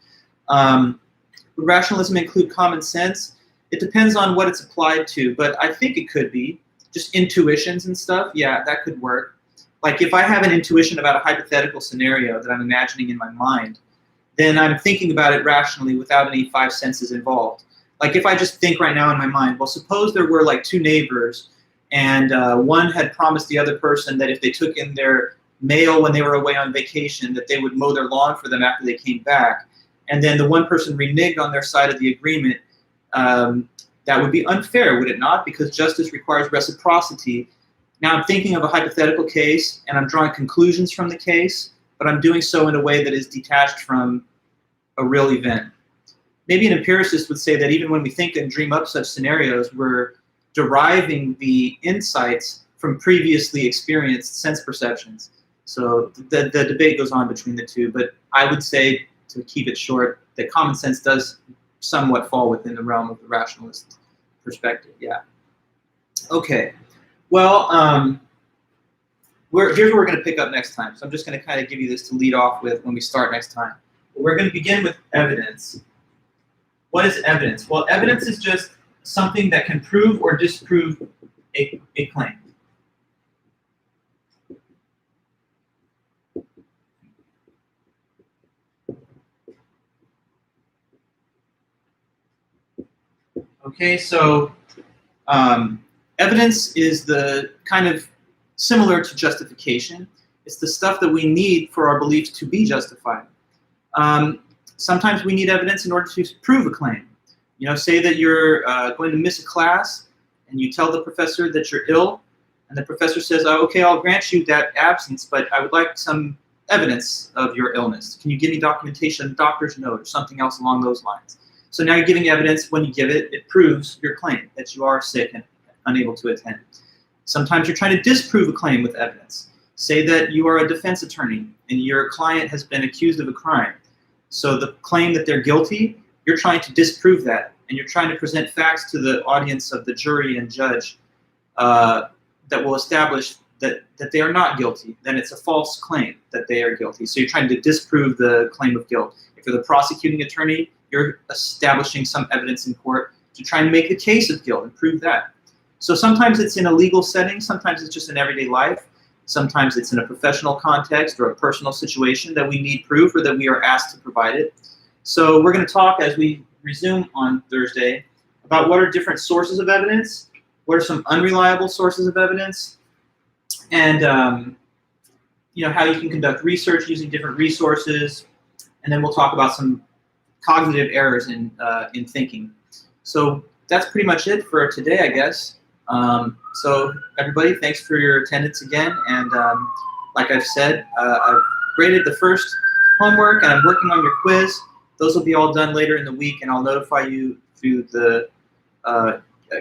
Would rationalism include common sense? It depends on what it's applied to, but I think it could be. Just intuitions and stuff, yeah, that could work. Like if I have an intuition about a hypothetical scenario that I'm imagining in my mind, then I'm thinking about it rationally without any five senses involved. Like if I just think right now in my mind, well, suppose there were like two neighbors, and one had promised the other person that if they took in their mail when they were away on vacation, that they would mow their lawn for them after they came back. And then the one person reneged on their side of the agreement. That would be unfair, would it not? Because justice requires reciprocity. Now I'm thinking of a hypothetical case, and I'm drawing conclusions from the case, but I'm doing so in a way that is detached from a real event. Maybe an empiricist would say that even when we think and dream up such scenarios, we're deriving the insights from previously experienced sense perceptions. So the debate goes on between the two, but I would say, to keep it short, that common sense does somewhat fall within the realm of the rationalist perspective, yeah. Okay, well, here's what we're going to pick up next time. So I'm just going to kind of give you this to lead off with when we start next time. We're going to begin with evidence. What is evidence? Well, evidence is just something that can prove or disprove a claim. Okay, so evidence is the kind of similar to justification. It's the stuff that we need for our beliefs to be justified. Sometimes we need evidence in order to prove a claim. You know, say that you're going to miss a class, and you tell the professor that you're ill, and the professor says, oh, okay, I'll grant you that absence, but I would like some evidence of your illness. Can you give me documentation, doctor's note, or something else along those lines? So now you're giving evidence. When you give it, it proves your claim that you are sick and unable to attend. Sometimes you're trying to disprove a claim with evidence. Say that you are a defense attorney and your client has been accused of a crime. So the claim that they're guilty, you're trying to disprove that, and you're trying to present facts to the audience of the jury and judge that will establish that they are not guilty. Then it's a false claim that they are guilty. So you're trying to disprove the claim of guilt. If you're the prosecuting attorney, you're establishing some evidence in court to try and make the case of guilt and prove that. So sometimes it's in a legal setting, sometimes it's just in everyday life, sometimes it's in a professional context or a personal situation that we need proof or that we are asked to provide it. So we're going to talk as we resume on Thursday about what are different sources of evidence, what are some unreliable sources of evidence, and you know, how you can conduct research using different resources, and then we'll talk about some cognitive errors in thinking. So that's pretty much it for today, I guess. So everybody, thanks for your attendance again. And like I've said, I've graded the first homework and I'm working on your quiz. Those will be all done later in the week, and I'll notify you through the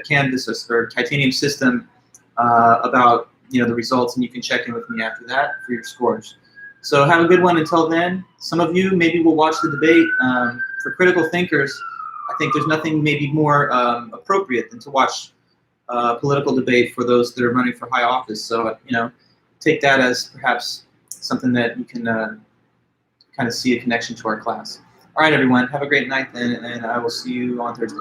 Canvas or Titanium system about the results, and you can check in with me after that for your scores. So have a good one until then. Some of you maybe will watch the debate. For critical thinkers, I think there's nothing maybe more appropriate than to watch political debate for those that are running for high office. So take that as perhaps something that you can kind of see a connection to our class. All right, everyone, have a great night then, and I will see you on Thursday.